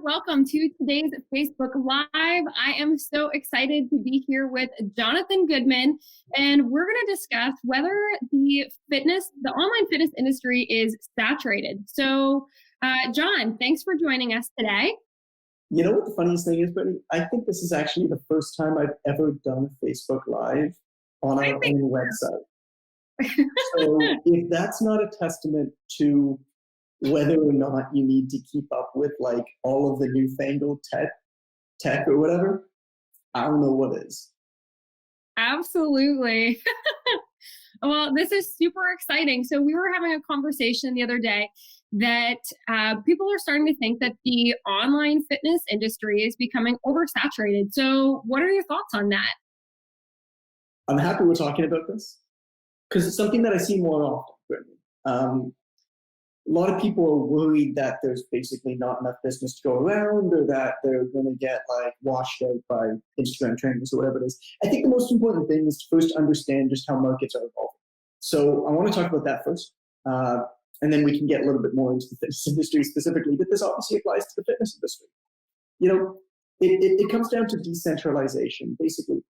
welcome to today's Facebook Live. I am so excited to be here with Jonathan Goodman, and we're going to discuss whether the online fitness industry is saturated. So, John, thanks for joining us today. You know what the funniest thing is, Brittany? I think this is actually the first time I've ever done Facebook Live on our own website. So if that's not a testament to whether or not you need to keep up with like all of the newfangled tech or whatever, I don't know what is. Absolutely. Well, this is super exciting. So we were having a conversation the other day that people are starting to think that the online fitness industry is becoming oversaturated. So what are your thoughts on that? I'm happy we're talking about this because it's something that I see more often, Brittany. A lot of people are worried that there's basically not enough business to go around, or that they're going to get like washed out by Instagram trainers or whatever it is. I think the most important thing is to first understand just how markets are evolving. So I want to talk about that first, and then we can get a little bit more into the fitness industry specifically, but this obviously applies to the fitness industry. You know, it comes down to decentralization. Basically,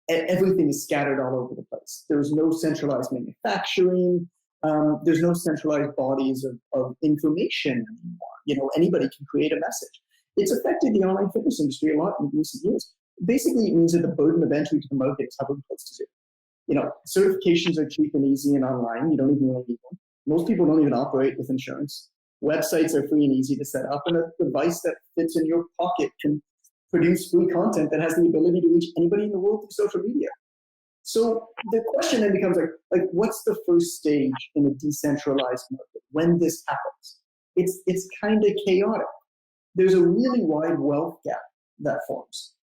everything is scattered all over the place. There's no centralized manufacturing. There's no centralized bodies of information anymore. You know, anybody can create a message. It's affected the online fitness industry a lot in recent years. Basically, it means that the burden of entry to the market is hovering close to zero. You know, certifications are cheap and easy and online. You don't even really need one. Most people don't even operate with insurance. Websites are free and easy to set up, and a device that fits in your pocket can produce free content that has the ability to reach anybody in the world through social media. So the question then becomes like, what's the first stage in a decentralized market when this happens? It's kind of chaotic. There's a really wide wealth gap that forms.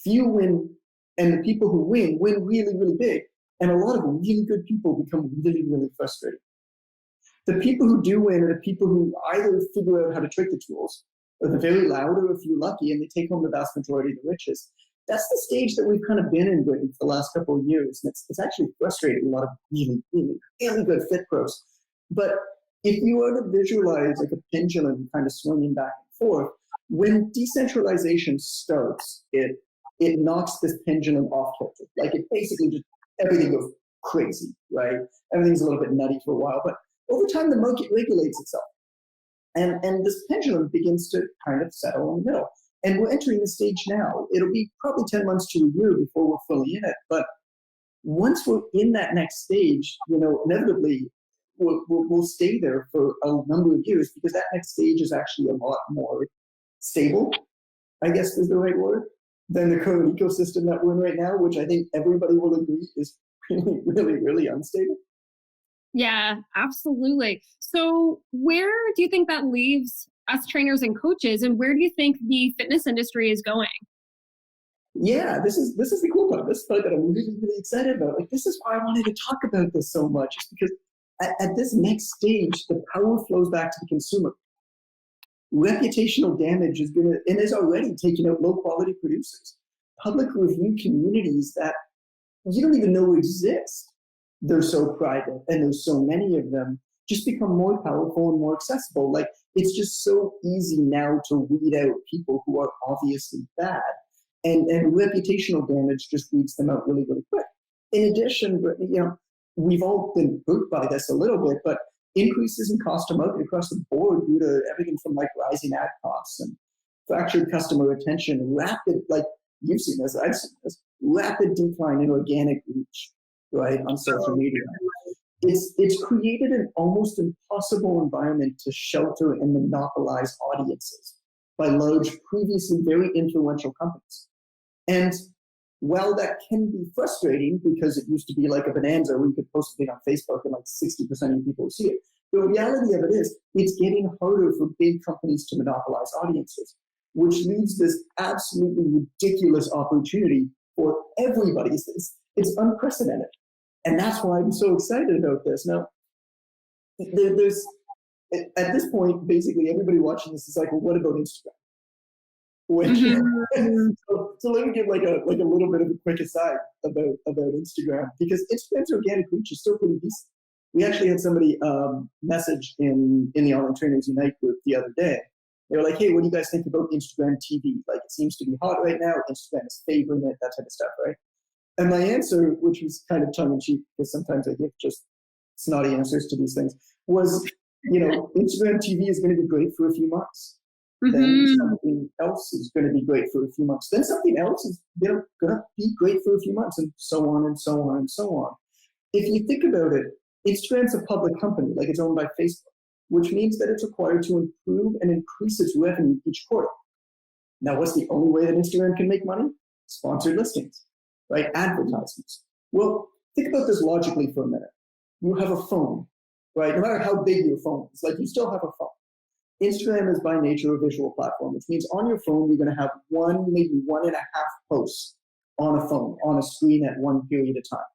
Few win, and the people who win really, really big, and a lot of really good people become really, really frustrated. The people who do win are the people who either figure out how to trick the tools, or the very loud, or if you're lucky, and they take home the vast majority of the riches. That's the stage that we've kind of been in Britain for the last couple of years. And it's actually frustrating a lot of really, really, really good fit pros. But if you were to visualize like a pendulum kind of swinging back and forth, when decentralization starts, it knocks this pendulum off kilter. Like it basically just, everything goes crazy, right? Everything's a little bit nutty for a while, but over time the market regulates itself. And this pendulum begins to kind of settle in the middle. And we're entering the stage now. It'll be probably 10 months to a year before we're fully in it. But once we're in that next stage, you know, inevitably we'll stay there for a number of years, because that next stage is actually a lot more stable, I guess is the right word, than the current ecosystem that we're in right now, which I think everybody will agree is really, really, really unstable. Yeah, absolutely. So where do you think that leaves us trainers and coaches, and where do you think the fitness industry is going? Yeah, this is the cool part. This is the part that I'm really, really excited about. Like, this is why I wanted to talk about this so much, is because at this next stage, the power flows back to the consumer. Reputational damage is going to, and is already taking out low quality producers. Public review communities that you don't even know exist. They're so private, and there's so many of them, just become more powerful and more accessible. Like, it's just so easy now to weed out people who are obviously bad, and reputational damage just weeds them out really, really quick. In addition, you know, we've all been hurt by this a little bit, but increases in cost to market across the board due to everything from like rising ad costs and fractured customer retention, rapid, like you've seen this, I've seen this, rapid decline in organic reach, right, on social media. It's created an almost impossible environment to shelter and monopolize audiences by large, previously very influential companies. And while that can be frustrating, because it used to be like a bonanza where you could post a thing on Facebook and like 60% of people would see it, the reality of it is it's getting harder for big companies to monopolize audiences, which leaves this absolutely ridiculous opportunity for everybody. It's unprecedented. And that's why I'm so excited about this. Now, there's at this point, basically everybody watching this is like, well, what about Instagram? So let me give like a little bit of a quick aside about Instagram, because Instagram's organic reach is still pretty decent. We actually had somebody message in the Online Trainers Unite group the other day, They were like, hey, what do you guys think about Instagram TV? Like, it seems to be hot right now. Instagram is favoring it, that type of stuff, right? And my answer, which was kind of tongue-in-cheek, because sometimes I give just snotty answers to these things, was, Instagram TV is going to be great for a few months. Then something else is going to be great for a few months. Then something else is going to be great for a few months, and so on and so on and so on. If you think about it, Instagram's a public company, like it's owned by Facebook, which means that it's required to improve and increase its revenue each quarter. Now, what's the only way that Instagram can make money? Sponsored listings, right? Advertisements. Well, think about this logically for a minute. You have a phone, right? No matter how big your phone is, like you still have a phone. Instagram is by nature a visual platform, which means on your phone, you're going to have one, maybe 1.5 posts on a phone, on a screen at one period of time.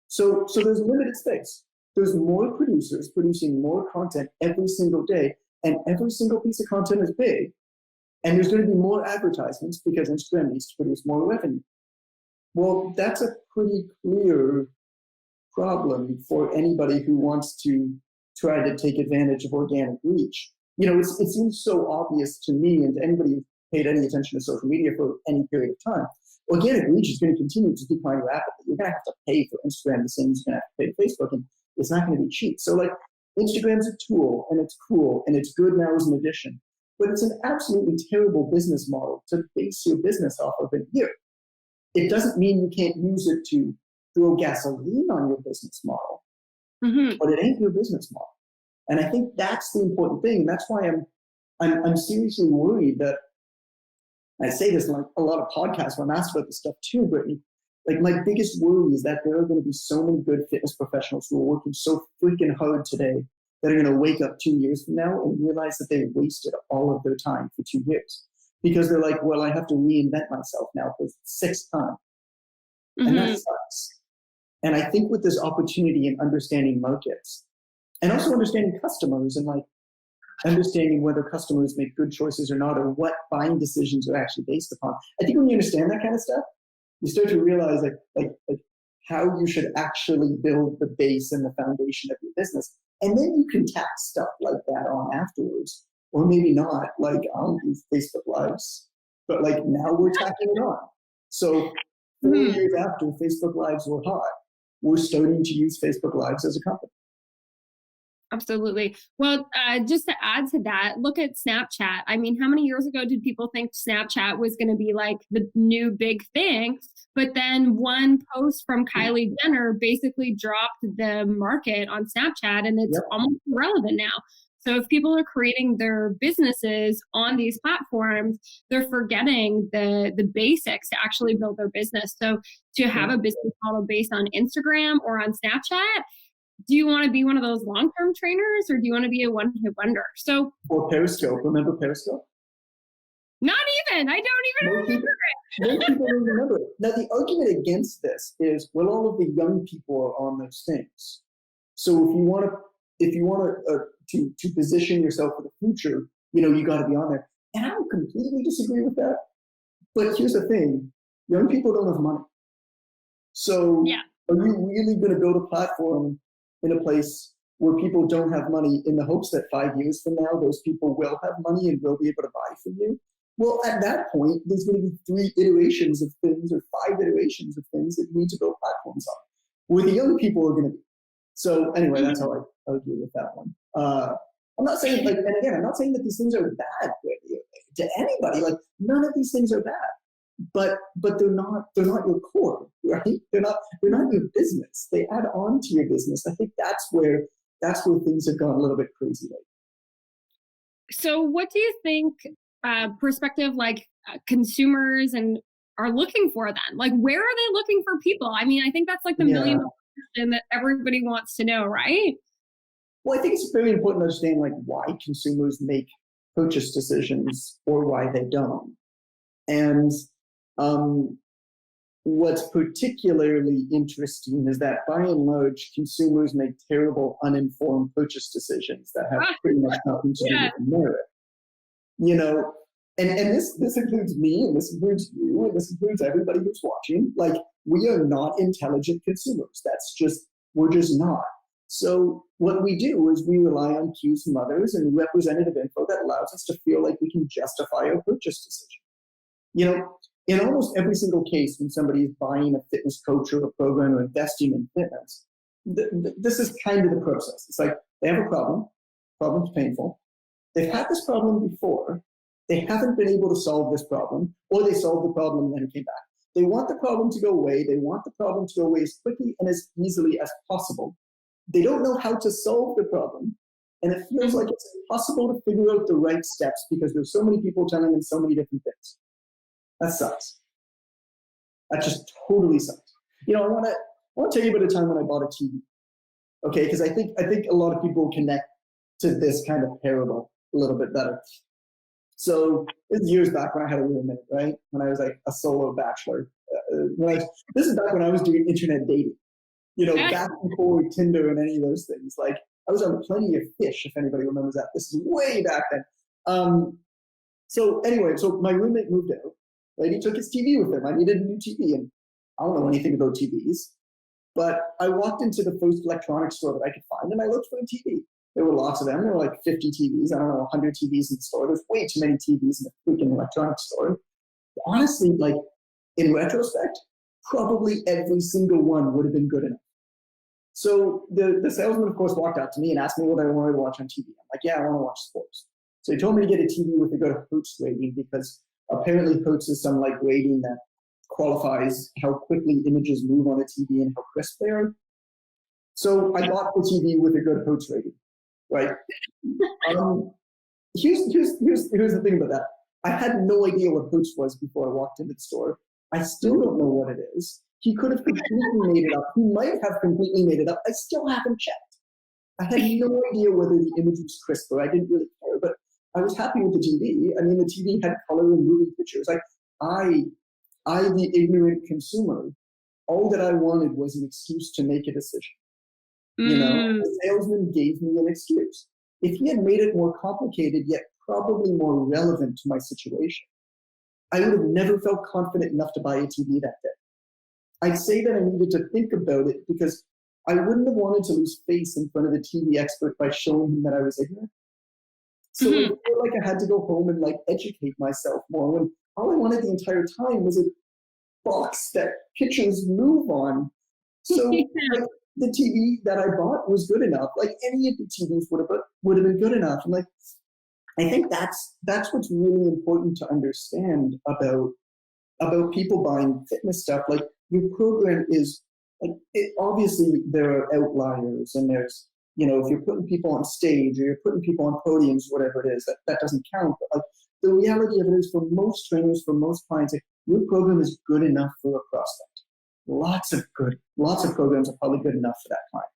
So there's limited space. There's more producers producing more content every single day, and every single piece of content is big. And there's going to be more advertisements because Instagram needs to produce more revenue. Well, that's a pretty clear problem for anybody who wants to try to take advantage of organic reach. It seems so obvious to me and to anybody who's paid any attention to social media for any period of time. Organic reach is going to continue to decline rapidly. You're going to have to pay for Instagram the same as you're going to have to pay for Facebook, and it's not going to be cheap. So, like, Instagram's a tool, and it's cool, and it's good now as an addition. But it's an absolutely terrible business model to base your business off of in here. It doesn't mean you can't use it to throw gasoline on your business model, but it ain't your business model. And I think that's the important thing. And that's why I'm seriously worried that, I say this in like a lot of podcasts when I'm asked about this stuff too, Brittany. Like, my biggest worry is that there are going to be so many good fitness professionals who are working so freaking hard today that are going to wake up 2 years from now and realize that they wasted all of their time for 2 years. Because they're like, well, I have to reinvent myself now for the 6th time. And that sucks. And I think with this opportunity in understanding markets and also understanding customers and like understanding whether customers make good choices or not, or what buying decisions are actually based upon. I think when you understand that kind of stuff, you start to realize like how you should actually build the base and the foundation of your business. And then you can tack stuff like that on afterwards. Or maybe not, like I don't use Facebook Lives, but like now we're tacking it on. So 4 years after Facebook Lives were hot, we're starting to use Facebook Lives as a company. Absolutely. Well, just to add to that, look at Snapchat. I mean, how many years ago did people think Snapchat was going to be like the new big thing? But then one post from Kylie Jenner basically dropped the market on Snapchat, and it's almost irrelevant now. So if people are creating their businesses on these platforms, they're forgetting the basics to actually build their business. So to have a business model based on Instagram or on Snapchat, do you want to be one of those long-term trainers, or do you want to be a one-hit wonder? So, or Periscope. Remember Periscope? Not even. I don't even remember it. Most people don't remember it. Now, the argument against this is, well, all of the young people are on those things. So if you want to position yourself for the future, you got to be on there. And I don't completely disagree with that. But here's the thing: young people don't have money. So are you really going to build a platform in a place where people don't have money in the hopes that 5 years from now, those people will have money and will be able to buy from you? Well, at that point, there's going to be 3 iterations of things or 5 iterations of things that you need to build platforms on, where the young people are going to be. So anyway, that's how I argue with that one. I'm not saying, and again, I'm not saying that these things are bad to anybody. Like, none of these things are bad. But they're not your core, right? They're not your business. They add on to your business. I think that's where things have gone a little bit crazy lately. So what do you think perspective consumers and are looking for then? Like, where are they looking for people? I mean, I think that's like the million dollar question that everybody wants to know, right? Well, I think it's very important to understand like why consumers make purchase decisions or why they don't. And what's particularly interesting is that by and large, consumers make terrible, uninformed purchase decisions that have pretty much nothing to do with merit. And this includes me, and this includes you, and this includes everybody who's watching. Like, we are not intelligent consumers. We're just not. So what we do is we rely on cues from others and representative info that allows us to feel like we can justify our purchase decision. You know, in almost every single case when somebody is buying a fitness coach or a program or investing in fitness, this is kind of the process. It's like they have a problem's painful. They've had this problem before. They haven't been able to solve this problem, or they solved the problem and then it came back. They want the problem to go away. They want the problem to go away as quickly and as easily as possible. They don't know how to solve the problem. And it feels like it's impossible to figure out the right steps because there's so many people telling them so many different things. That sucks. That just totally sucks. You know, I want to tell you about a time when I bought a TV. Okay, because I think a lot of people connect to this kind of parable a little bit better. So this is years back when I had a roommate, right? When I was like a solo bachelor. This is back when I was doing internet dating. You know, back before Tinder and any of those things. Like I was on Plenty of Fish, if anybody remembers that. This is way back then. So anyway, so my roommate moved out. Right? He took his TV with him. I needed a new TV, and I don't know anything about TVs. But I walked into the first electronics store that I could find, and I looked for a TV. There were lots of them. There were like 50 TVs. I don't know, 100 TVs in the store. There's way too many TVs in the freaking electronics store. Honestly, like in retrospect, probably every single one would have been good enough. So the salesman, of course, walked out to me and asked me what I wanted to watch on TV. I'm like, yeah, I want to watch sports. So he told me to get a TV with a good Hertz rating because apparently Hertz is some like rating that qualifies how quickly images move on a TV and how crisp they are. So I bought the TV with a good Hertz rating, right? Here's the thing about that. I had no idea what Hertz was before I walked into the store. I still don't know what it is. He could have completely made it up. He might have completely made it up. I still haven't checked. I had no idea whether the image was crisp or I didn't really care, but I was happy with the TV. I mean, the TV had color and moving pictures. Like I, the ignorant consumer, all that I wanted was an excuse to make a decision. You know, the salesman gave me an excuse. If he had made it more complicated, yet probably more relevant to my situation, I would have never felt confident enough to buy a TV that day. I'd say that I needed to think about it because I wouldn't have wanted to lose face in front of the TV expert by showing him that I was ignorant. So I felt like I had to go home and like educate myself more when all I wanted the entire time was a box that pictures move on. So like, the TV that I bought was good enough. Like any of the TVs would have been good enough. And like I think that's what's really important to understand about people buying fitness stuff. Like your program is like obviously there are outliers and there's, you know, if you're putting people on stage or you're putting people on podiums, whatever it is, that doesn't count. But like the reality of it is for most trainers, for most clients, like, your program is good enough for a prospect. Lots of programs are probably good enough for that client.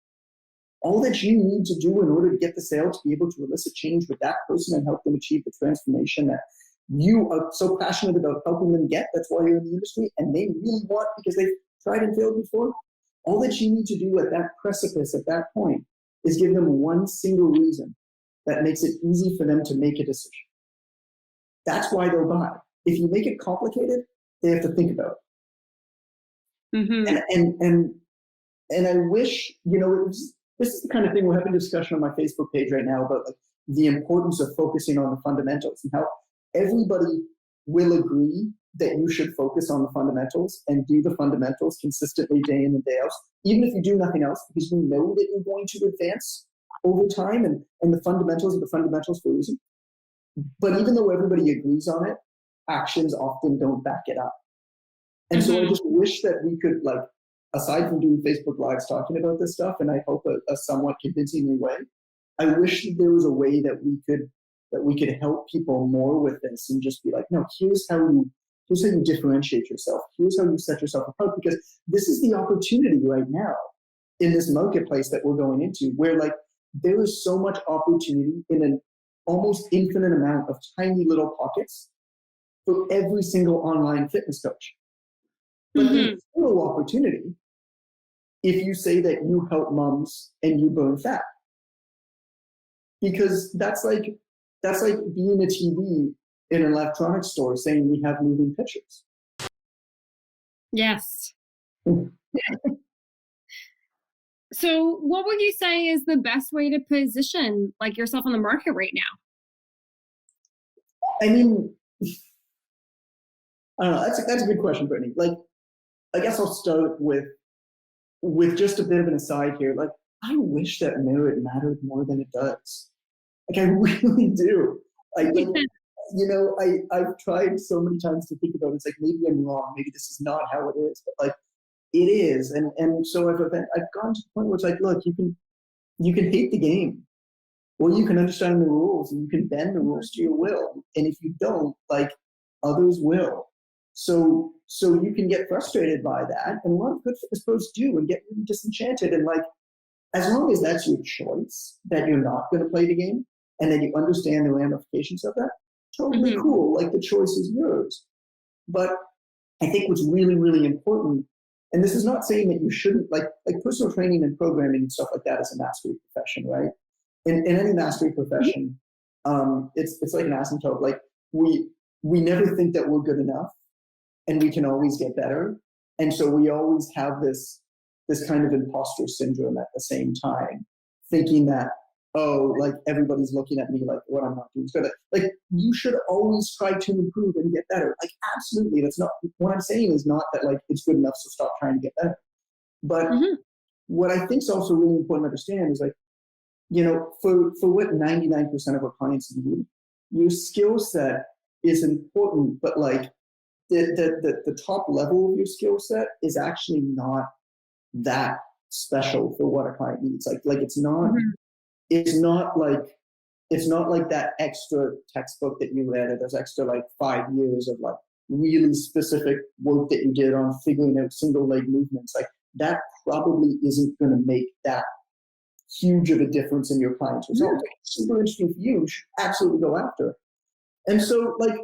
All that you need to do in order to get the sale to be able to elicit change with that person and help them achieve the transformation that you are so passionate about helping them get, that's why you're in the industry, and they really want because they've tried and failed before, all that you need to do at that precipice, at that point, is give them one single reason that makes it easy for them to make a decision. That's why they'll buy. If you make it complicated, they have to think about it. And I wish, you know, this is the kind of thing we're having a discussion on my Facebook page right now about like the importance of focusing on the fundamentals and how everybody will agree that you should focus on the fundamentals and do the fundamentals consistently day in and day out, even if you do nothing else, because you know that you're going to advance over time and the fundamentals are the fundamentals for a reason. But even though everybody agrees on it, actions often don't back it up. And so I just wish that we could, like, aside from doing Facebook Lives talking about this stuff, and I hope a somewhat convincingly way, I wish that there was a way that we could help people more with this and just be like, no, here's how you differentiate yourself. Here's how you set yourself apart, because this is the opportunity right now in this marketplace that we're going into, where like there is so much opportunity in an almost infinite amount of tiny little pockets for every single online fitness coach. But there's no opportunity if you say that you help moms and you burn fat. Because that's like being a TV in an electronics store saying we have moving pictures. Yes. So what would you say is the best way to position like yourself on the market right now? I mean, I don't know. That's a good question, Brittany. Like, I guess I'll start with just a bit of an aside here. Like, I wish that merit mattered more than it does. Like, I really do. Like, I've tried so many times to think about it. It's like, maybe I'm wrong. Maybe this is not how it is. But like, it is. And so I've gone to the point where it's like, look, you can hate the game, or you can understand the rules and you can bend the rules to your will. And if you don't, like, others will. So you can get frustrated by that, and a lot of good fitness pros do, and get really disenchanted. And like, as long as that's your choice, that you're not going to play the game, and then you understand the ramifications of that, totally cool. Like, the choice is yours. But I think what's really, really important, and this is not saying that you shouldn't, like personal training and programming and stuff like that is a mastery profession, right? In any mastery profession, it's like an asymptote. Like, we never think that we're good enough, and we can always get better. And so we always have this kind of imposter syndrome at the same time, thinking that, oh, like, everybody's looking at me like what I'm not doing is good. Like, you should always try to improve and get better. Like, absolutely. That's not what I'm saying, is not that like it's good enough, so stop trying to get better. But what I think is also really important to understand is, like, for what 99% of our clients need, your skill set is important, but like, the top level of your skill set is actually not that special for what a client needs. Like it's not like that extra textbook that you read, or those extra like 5 years of like really specific work that you did on figuring out single leg movements. Like, that probably isn't going to make that huge of a difference in your client's results. It's super interesting for you. You should absolutely go after. And so, like,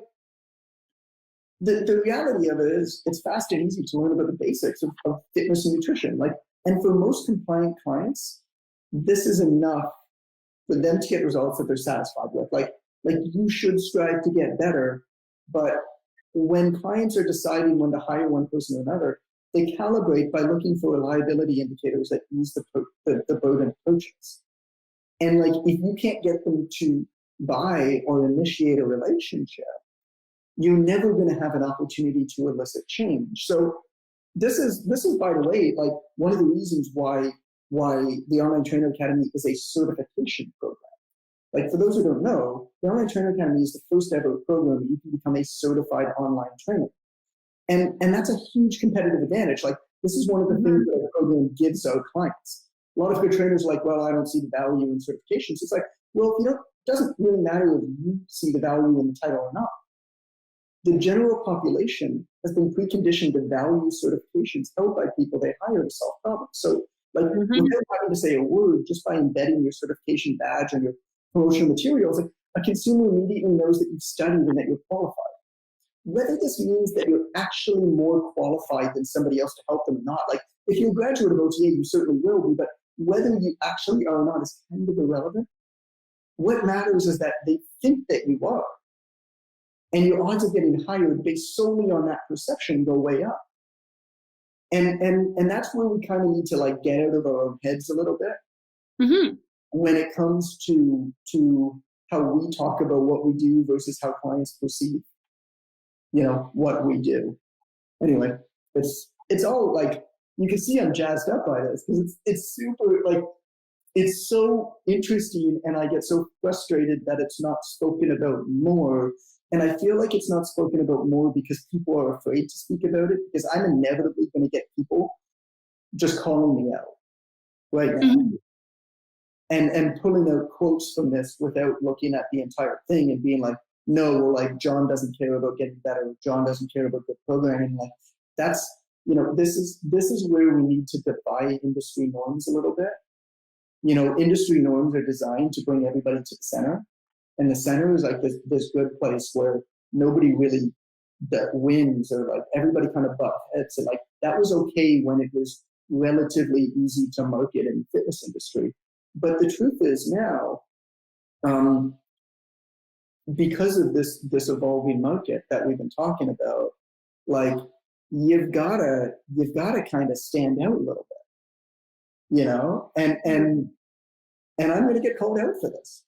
the reality of it is, it's fast and easy to learn about the basics of fitness and nutrition. Like, and for most compliant clients, this is enough for them to get results that they're satisfied with. Like you should strive to get better, but when clients are deciding when to hire one person or another, they calibrate by looking for reliability indicators that ease the burden of purchase. And like, if you can't get them to buy or initiate a relationship, you're never going to have an opportunity to elicit change. So this is, by the way, like, one of the reasons why the Online Trainer Academy is a certification program. Like, for those who don't know, the Online Trainer Academy is the first ever program that you can become a certified online trainer. And that's a huge competitive advantage. Like, this is one of the things that the program gives our clients. A lot of good trainers are like, well, I don't see the value in certifications. It's like, well, it doesn't really matter if you see the value in the title or not. The general population has been preconditioned to value certifications held by people they hire to solve problems. So, like, without having to say a word, just by embedding your certification badge on your promotional materials, like, a consumer immediately knows that you've studied and that you're qualified. Whether this means that you're actually more qualified than somebody else to help them or not, like, if you're a graduate of OTA, you certainly will be, but whether you actually are or not is kind of irrelevant. What matters is that they think that you are. And your odds of getting hired based solely on that perception go way up. And that's where we kind of need to, like, get out of our own heads a little bit when it comes to how we talk about what we do versus how clients perceive, what we do. Anyway, it's all, like, you can see I'm jazzed up by this because it's super, like, it's so interesting, and I get so frustrated that it's not spoken about more. And I feel like it's not spoken about more because people are afraid to speak about it, because I'm inevitably going to get people just calling me out right now and pulling out quotes from this without looking at the entire thing and being like, no, well, like, John doesn't care about getting better. John doesn't care about good programming. Like, that's, this is where we need to defy industry norms a little bit. Industry norms are designed to bring everybody to the center. And the center is like this good place where nobody really wins, or like everybody kind of butt heads. And like, that was okay when it was relatively easy to market in the fitness industry. But the truth is now, because of this evolving market that we've been talking about, like, you've gotta kind of stand out a little bit. and I'm going to get called out for this.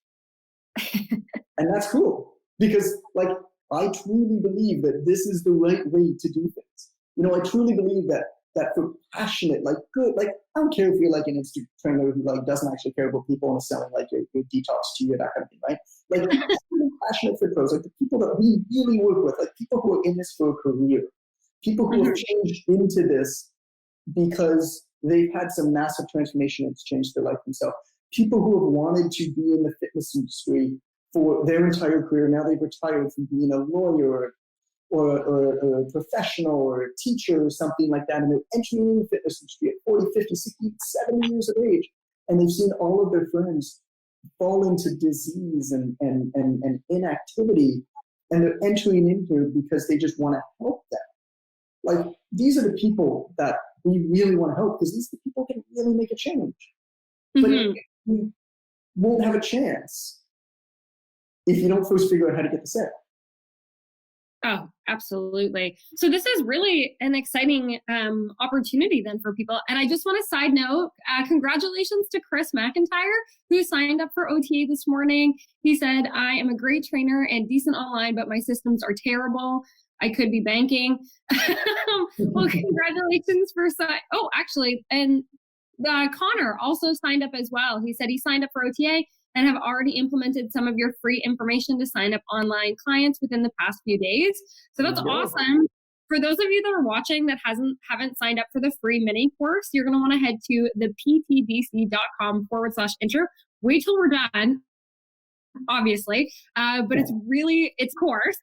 And that's cool because like, I truly believe that this is the right way to do things. I truly believe that for passionate, like good, like I don't care if you're like an Institute trainer who like doesn't actually care about people and is selling like your detox to you, that kind of thing, right? Like passionate fit pros, like the people that we really work with, like people who are in this for a career, people who have changed into this because they've had some massive transformation and it's changed their life themselves. People who have wanted to be in the fitness industry for their entire career. Now they've retired from being a lawyer or a professional or a teacher or something like that, and they're entering in the fitness industry at 40, 50, 60, 70 years of age, and they've seen all of their friends fall into disease and inactivity, and they're entering in here because they just want to help them. Like, these are the people that we really want to help because these are the people who can really make a change. But you won't have a chance if you don't first figure out how to get this out. Oh, absolutely. So this is really an exciting opportunity then for people. And I just want to side note, congratulations to Chris McIntyre, who signed up for OTA this morning. He said, I am a great trainer and decent online, but my systems are terrible. I could be banking. Well, congratulations for and Connor also signed up as well. He said he signed up for OTA and have already implemented some of your free information to sign up online clients within the past few days. So that's awesome. For those of you that are watching that haven't signed up for the free mini course, you're going to want to head to the ptdc.com/intro. Wait till we're done, obviously, but it's course.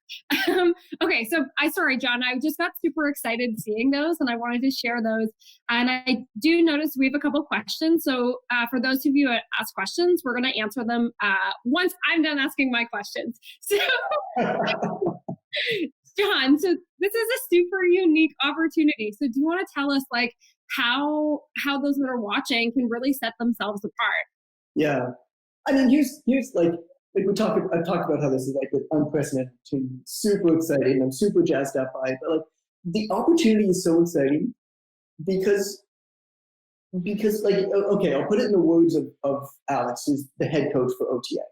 Okay, so sorry, John, I just got super excited seeing those and I wanted to share those. And I do notice we have a couple questions. So for those of you that ask questions, we're going to answer them once I'm done asking my questions. So John, so this is a super unique opportunity. So do you want to tell us like how those that are watching can really set themselves apart? Yeah. I mean, here's like I've talked about how this is like an unprecedented opportunity, super exciting. I'm super jazzed up by it. But like the opportunity is so exciting because like, okay, I'll put it in the words of Alex, who's the head coach for OTA.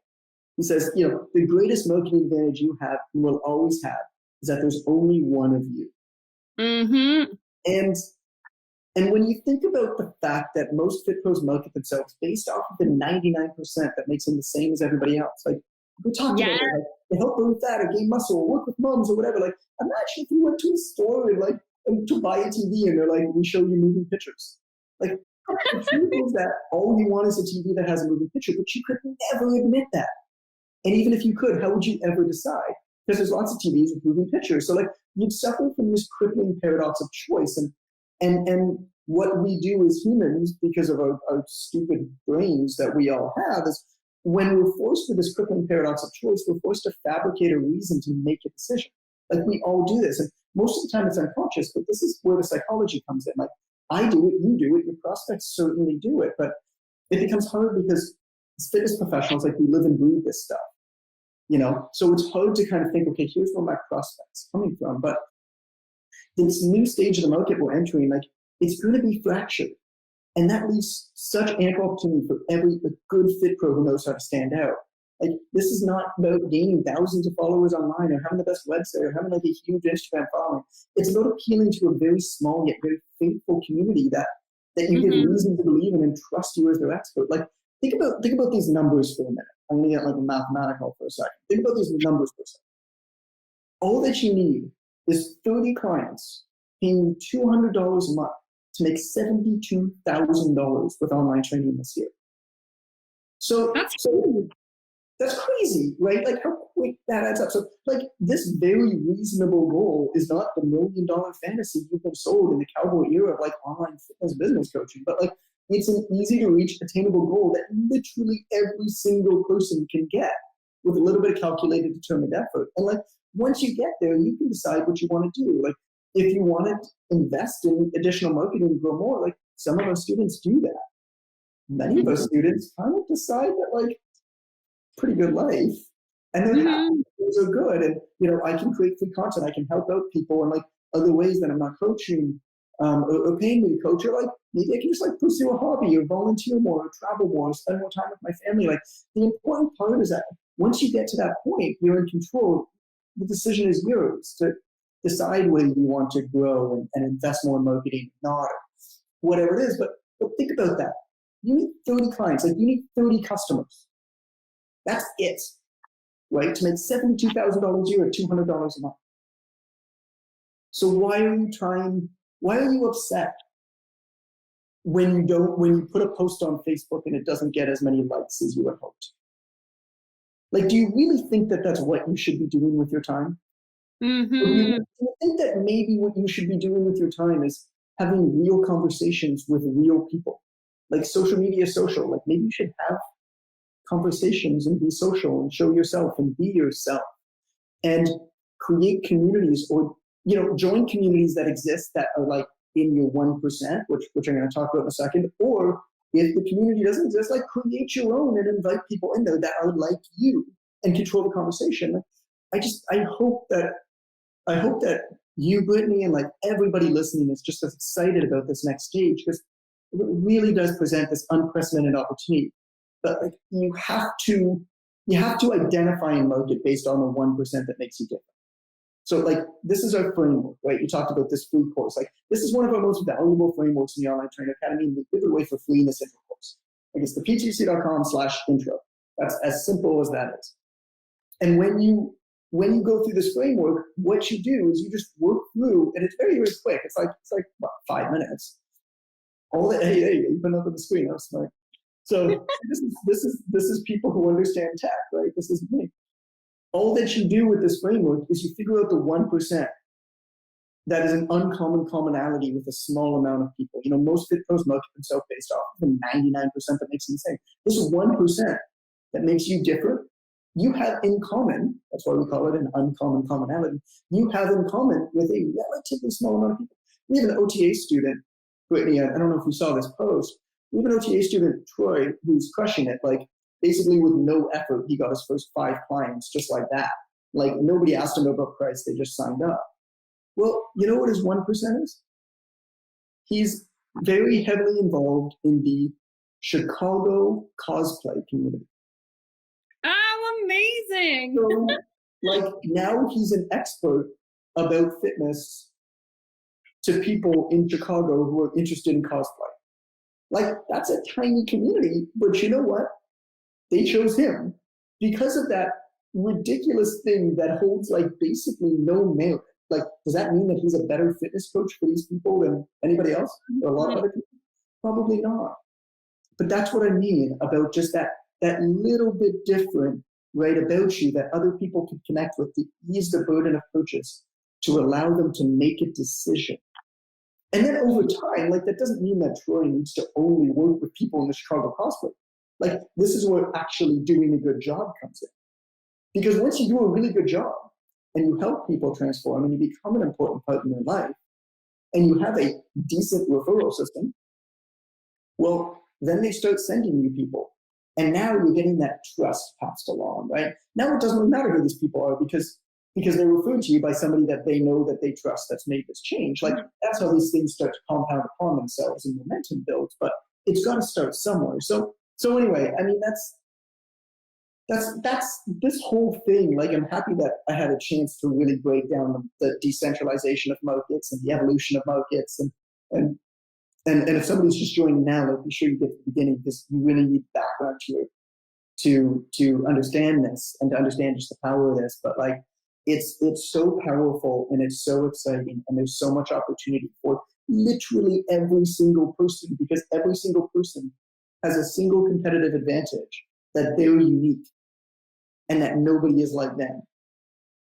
He says, the greatest marketing advantage you will always have is that there's only one of you. Mm-hmm. And when you think about the fact that most fit pros market themselves based off of the 99% that makes them the same as everybody else, like we talked about, like, to help burn fat or gain muscle or work with moms or whatever. Like, imagine if you went to a store and to buy a TV and they're like, we show you moving pictures. Like, the truth is that all you want is a TV that has a moving picture, but you could never admit that. And even if you could, how would you ever decide? Because there's lots of TVs with moving pictures. So like, you'd suffer from this crippling paradox of choice. And what we do as humans, because of our stupid brains that we all have, is when we're forced with this crippling paradox of choice, we're forced to fabricate a reason to make a decision. Like, we all do this. And most of the time it's unconscious, but this is where the psychology comes in. Like, I do it, you do it, your prospects certainly do it. But it becomes hard because as fitness professionals, like, we live and breathe this stuff. So it's hard to kind of think, okay, here's where my prospect's coming from. But this new stage of the market we're entering, like, it's going to be fractured. And that leaves such ample opportunity for every good fit pro who knows how to stand out. Like, this is not about gaining thousands of followers online or having the best website or having like a huge Instagram following. It's about appealing to a very small yet very faithful community that you get reason to believe in and trust you as their expert. Like, think about these numbers for a minute. I'm going to get like mathematical for a second. Think about these numbers for a second. All that you need is 30 clients paying $200 a month to make $72,000 with online training this year. So that's crazy, right? Like, how quick that adds up. So like, this very reasonable goal is not the $1 million fantasy you've been sold in the cowboy era of like online fitness business coaching, but like, it's an easy to reach attainable goal that literally every single person can get with a little bit of calculated, determined effort. And like, once you get there, you can decide what you want to do. Like, if you want to invest in additional marketing and grow more, like, some of our students do that. Many of our students kind of decide that, like, pretty good life, and they're happy, things are good, and I can create free content, I can help out people in like other ways that I'm not coaching, or paying me to coach, or like maybe I can just like pursue a hobby or volunteer more or travel more or spend more time with my family. Like the important part is that once you get to that point, you're in control. The decision is yours to decide whether you want to grow and invest more in marketing or not, or whatever it is. But think about that. You need 30 clients, like you need 30 customers. That's it, right? To make $72,000 a year or $200 a month. So why are you upset when you put a post on Facebook and it doesn't get as many likes as you had hoped? Like, do you really think that that's what you should be doing with your time? Mm-hmm. Or do you think that maybe what you should be doing with your time is having real conversations with real people? Like social media is social. Like maybe you should have conversations and be social and show yourself and be yourself and create communities, or join communities that exist that are like in your 1%, which I'm going to talk about in a second. Or if the community doesn't exist, like create your own and invite people in there that are like you and control the conversation. I hope that you, Brittany, and like everybody listening is just as excited about this next stage, because it really does present this unprecedented opportunity. But like you have to identify and market based on the 1% that makes you different. So like this is our framework, right? You talked about this free course. Like this is one of our most valuable frameworks in the Online Trainer Academy. We give it away for free in this intro course. Like it's the ptdc.com/intro. That's as simple as that is. And when you go through this framework, what you do is you just work through, and it's very, very quick. It's like what, 5 minutes. All the hey, you put up on the screen. That was smart. So this is people who understand tech, right? This is me. All that you do with this framework is you figure out the 1% that is an uncommon commonality with a small amount of people. Most fit pros market themselves based off of the 99% that makes them the same. This is 1% that makes you different. You have in common, that's why we call it an uncommon commonality, you have in common with a relatively small amount of people. We have an OTA student, Brittany, I don't know if you saw this post, we have an OTA student, Troy, who's crushing it. Like basically with no effort, he got his first 5 clients just like that. Like nobody asked him about price, they just signed up. Well, you know what his 1% is? He's very heavily involved in the Chicago cosplay community. Oh, amazing. So, like now he's an expert about fitness to people in Chicago who are interested in cosplay. Like that's a tiny community, but you know what? They chose him because of that ridiculous thing that holds like basically no merit. Like, does that mean that he's a better fitness coach for these people than anybody else or a lot of other people? Probably not. But that's what I mean about just that little bit different, right, about you that other people can connect with, to ease the burden of purchase, to allow them to make a decision. And then over time, like that doesn't mean that Troy needs to only work with people in the Chicago cosplay. Like this is where actually doing a good job comes in. Because once you do a really good job and you help people transform and you become an important part in their life and you have a decent referral system, well, then they start sending you people. And now you're getting that trust passed along, right? Now it doesn't really matter who these people are because they're referred to you by somebody that they know that they trust that's made this change. Like that's how these things start to compound upon themselves and momentum builds, but it's got to start somewhere. So anyway, I mean, that's this whole thing. Like I'm happy that I had a chance to really break down the decentralization of markets and the evolution of markets. And if somebody's just joining now, like be sure you get to the beginning because you really need background to understand this and to understand just the power of this. But like it's so powerful and it's so exciting and there's so much opportunity for literally every single person, because every single person has a single competitive advantage that they're unique and that nobody is like them.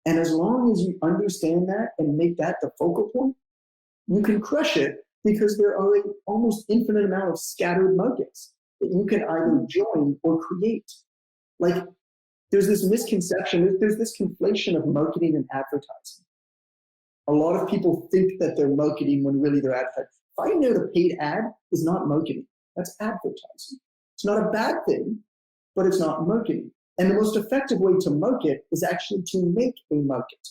And as long as you understand that and make that the focal point, you can crush it, because there are an almost infinite amount of scattered markets that you can either join or create. Like there's this misconception, there's this conflation of marketing and advertising. A lot of people think that they're marketing when really they're advertising. Finding out a paid ad is not marketing, that's advertising. It's not a bad thing, but it's not marketing. And the most effective way to market is actually to make a market.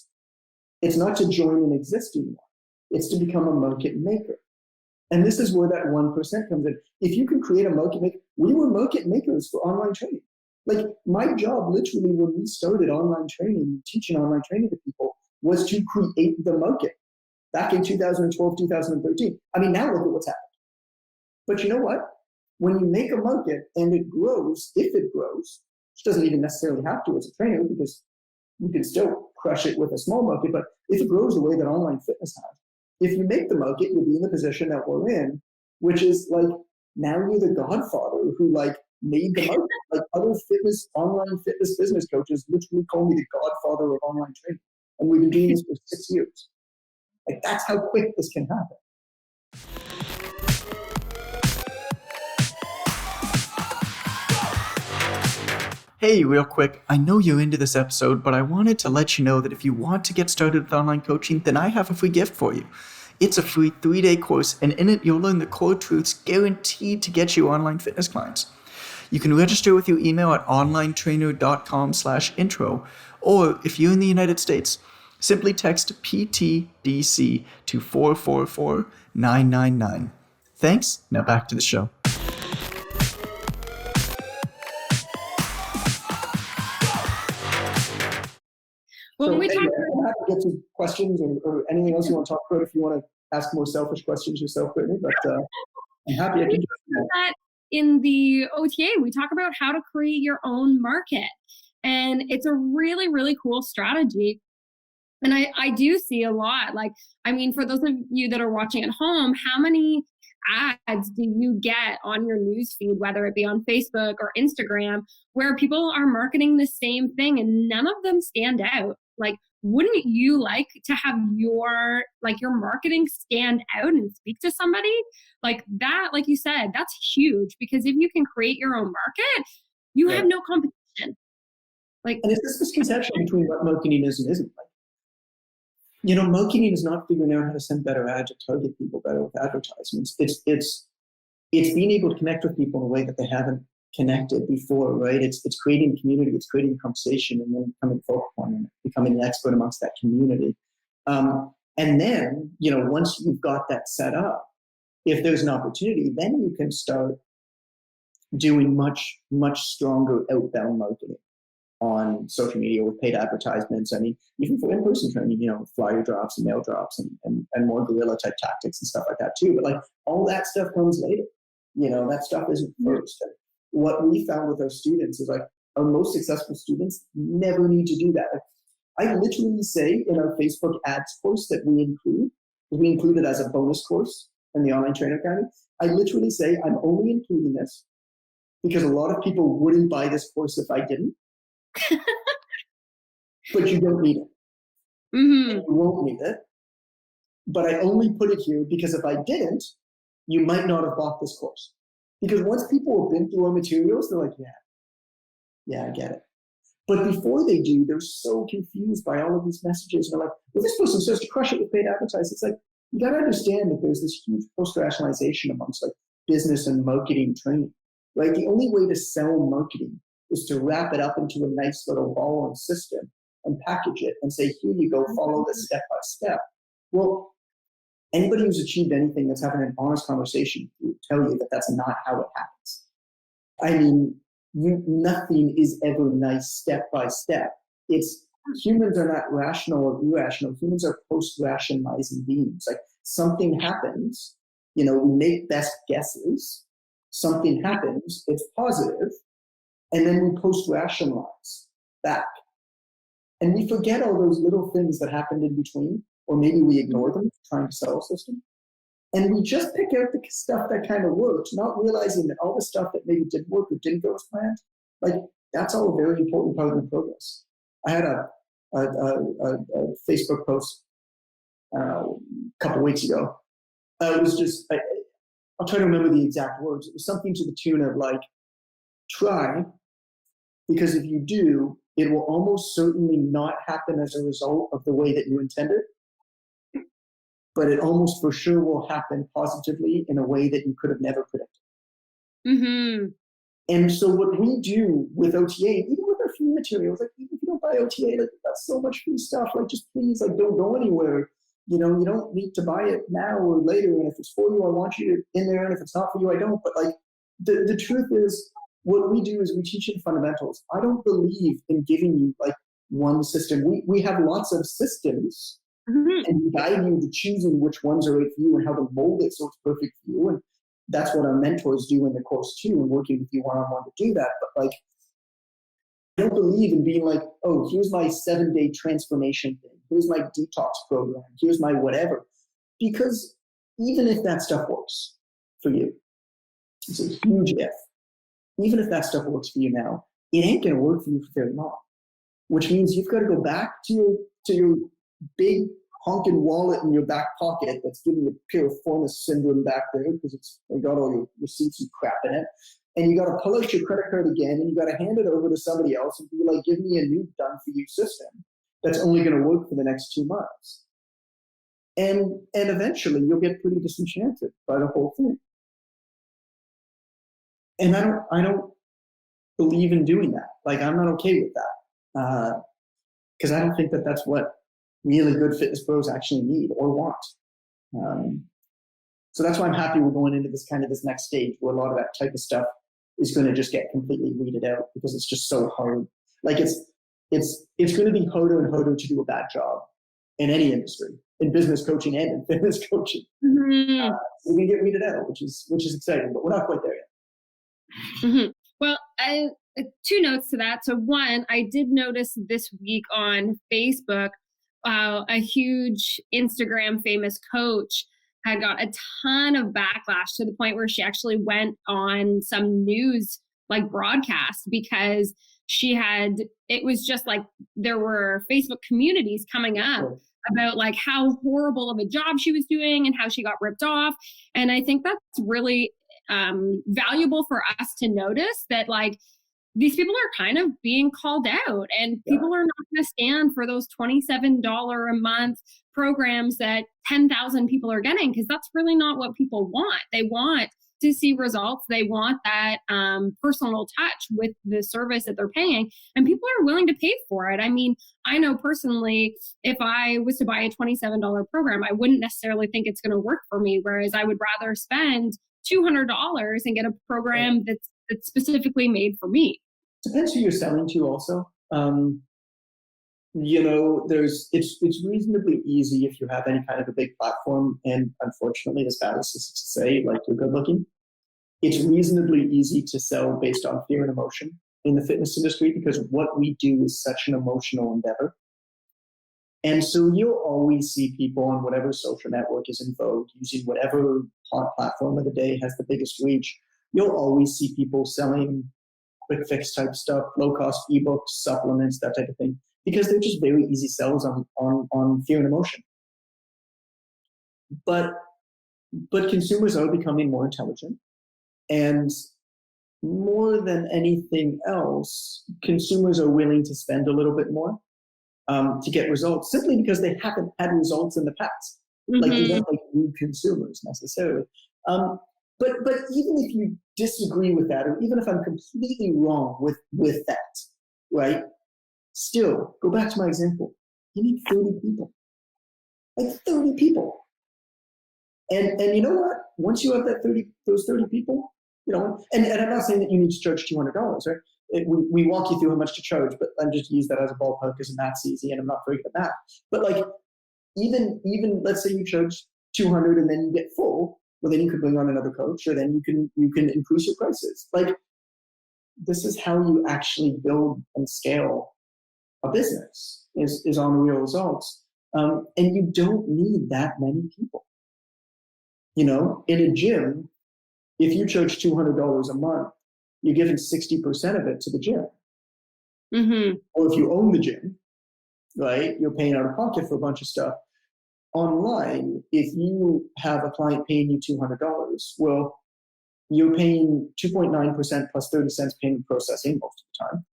It's not to join an existing one. It's to become a market maker. And this is where that 1% comes in. If you can create a market maker, we were market makers for online training. Like my job literally when we started online training, teaching online training to people was to create the market back in 2012, 2013. I mean, now look at what's happened. But you know what? When you make a market and it grows, if it grows, which doesn't even necessarily have to as a trainer because you can still crush it with a small market, but if it grows the way that online fitness has, if you make the market, you'll be in the position that we're in, which is like now you're the godfather who like made the market. Like other online fitness business coaches literally call me the godfather of online training. And we've been doing this for 6 years. Like that's how quick this can happen. Hey, real quick, I know you're into this episode, but I wanted to let you know that if you want to get started with online coaching, then I have a free gift for you. It's a free 3-day course, and in it, you'll learn the core truths guaranteed to get you online fitness clients. You can register with your email at onlinetrainer.com/intro, or if you're in the United States, simply text PTDC to 444-999. Thanks, now back to the show. Well, I'm happy to get to questions or anything else you want to talk about if you want to ask more selfish questions yourself, Brittany, but I'm happy I can do that. In the OTA, we talk about how to create your own market. And it's a really, really cool strategy. And I do see a lot. Like, I mean, for those of you that are watching at home, how many ads do you get on your newsfeed, whether it be on Facebook or Instagram, where people are marketing the same thing and none of them stand out? Like, wouldn't you like to have your marketing stand out and speak to somebody like that? Like you said, that's huge, because if you can create your own market, you have no competition. Like, and it's this misconception between what marketing is and isn't. Like, you know, marketing is not figuring out how to send better ads or target people better with advertisements. It's being able to connect with people in a way that they haven't connected before, right? It's creating a community, it's creating a conversation, and then becoming focal point and becoming an expert amongst that community. And then, you know, once you've got that set up, if there's an opportunity, then you can start doing much, much stronger outbound marketing on social media with paid advertisements. I mean, even for in-person training, you know, flyer drops and mail drops and more guerrilla type tactics and stuff like that too. But like all that stuff comes later. You know, that stuff isn't first. And what we found with our students is like our most successful students never need to do that. Like, I literally say in our Facebook ads course that we include it as a bonus course in the Online Trainer Academy. I literally say I'm only including this because a lot of people wouldn't buy this course if I didn't. But you don't need it. Mm-hmm. You won't need it. But I only put it here because if I didn't, you might not have bought this course. Because once people have been through our materials, they're like, yeah, I get it. But before they do, they're so confused by all of these messages. And they're like, well, this person says to crush it with paid advertising. It's like, you got to understand that there's this huge post-rationalization amongst like business and marketing training, right? The only way to sell marketing is to wrap it up into a nice little ball and system and package it and say, here you go, follow this step by step. Well, anybody who's achieved anything that's having an honest conversation will tell you that that's not how it happens. I mean, nothing is ever nice step by step. Humans are not rational or irrational. Humans are post-rationalizing beings. Like something happens, you know, we make best guesses. Something happens, it's positive, and then we post-rationalize back. And we forget all those little things that happened in between, or maybe we ignore them trying to sell a system. And we just pick out the stuff that kind of works, not realizing that all the stuff that maybe didn't work or didn't go as planned, like that's all a very important part of the progress. I had a Facebook post a couple weeks ago. It was just, I'll try to remember the exact words. It was something to the tune of like, try, because if you do, it will almost certainly not happen as a result of the way that you intended, but it almost for sure will happen positively in a way that you could have never predicted. Mm-hmm. And so what we do with OTA, even with our free materials, like even if you don't buy OTA, like that's so much free stuff, like just please, like don't go anywhere. you don't need to buy it now or later. And if it's for you, I want you in there. And if it's not for you, I don't. But like the truth is, what we do is we teach you the fundamentals. I don't believe in giving you like one system. We have lots of systems, and we guide you to choosing which ones are right for you and how to mold it so it's perfect for you. And that's what our mentors do in the course too, and working with you one-on-one to do that. But like, I don't believe in being like, oh, here's my 7-day transformation thing. Here's my detox program. Here's my whatever. Because even if that stuff works for you, it's a huge if. Even if that stuff works for you now, it ain't going to work for you for very long. Which means you've got to go back to your big honking wallet in your back pocket that's giving you piriformis syndrome back there because it's got all your receipts and crap in it. And you got to pull out your credit card again, and you got to hand it over to somebody else and be like, give me a new done-for-you system that's only going to work for the next 2 months. And eventually you'll get pretty disenchanted by the whole thing. And I don't believe in doing that. Like, I'm not okay with that. Because I don't think that that's what really good fitness pros actually need or want. So that's why I'm happy we're going into this next stage where a lot of that type of stuff is going to just get completely weeded out because it's just so hard. Like it's going to be harder and harder to do a bad job in any industry, in business coaching and in fitness coaching. So we're going to get weeded out, which is exciting, but we're not quite there yet. Well, 2 notes to that. So one, I did notice this week on Facebook, a huge Instagram famous coach had got a ton of backlash to the point where she actually went on some news like broadcast because it was just like there were Facebook communities coming up about like how horrible of a job she was doing and how she got ripped off. And I think that's really valuable for us to notice that like these people are kind of being called out, and people are not going to stand for those $27 a month programs that 10,000 people are getting, because that's really not what people want. They want to see results. They want that personal touch with the service that they're paying, and people are willing to pay for it. I mean, I know personally, if I was to buy a $27 program, I wouldn't necessarily think it's going to work for me, whereas I would rather spend $200 and get a program that's specifically made for me. Depends who you're selling to also. It's reasonably easy if you have any kind of a big platform, and unfortunately, as bad as this is to say, like you're good looking, it's reasonably easy to sell based on fear and emotion in the fitness industry because what we do is such an emotional endeavor. And so you'll always see people on whatever social network is in vogue, using whatever hot platform of the day has the biggest reach. You'll always see people selling quick fix type stuff, low cost ebooks, supplements, that type of thing, because they're just very easy sells on fear and emotion. But consumers are becoming more intelligent, and more than anything else, consumers are willing to spend a little bit more to get results, simply because they haven't had results in the past. Like, you don't like new consumers necessarily. But even if you disagree with that, or even if I'm completely wrong with that, right? Still, go back to my example. You need 30 people. Like 30 people. And you know what? Once you have those 30 people, and I'm not saying that you need to charge $200, right? We walk you through how much to charge, but I'm just use that as a ballpark because math's easy and I'm not very good at math. But like, even let's say you charge $200 and then you get full, well, then you could bring on another coach, or then you can increase your prices. Like, this is how you actually build and scale a business is on real results. And you don't need that many people. In a gym, if you charge $200 a month, you're giving 60% of it to the gym. Or if you own the gym, right, you're paying out of pocket for a bunch of stuff. Online, if you have a client paying you $200, well, you're paying 2.9% plus 30 cents payment processing most of the time.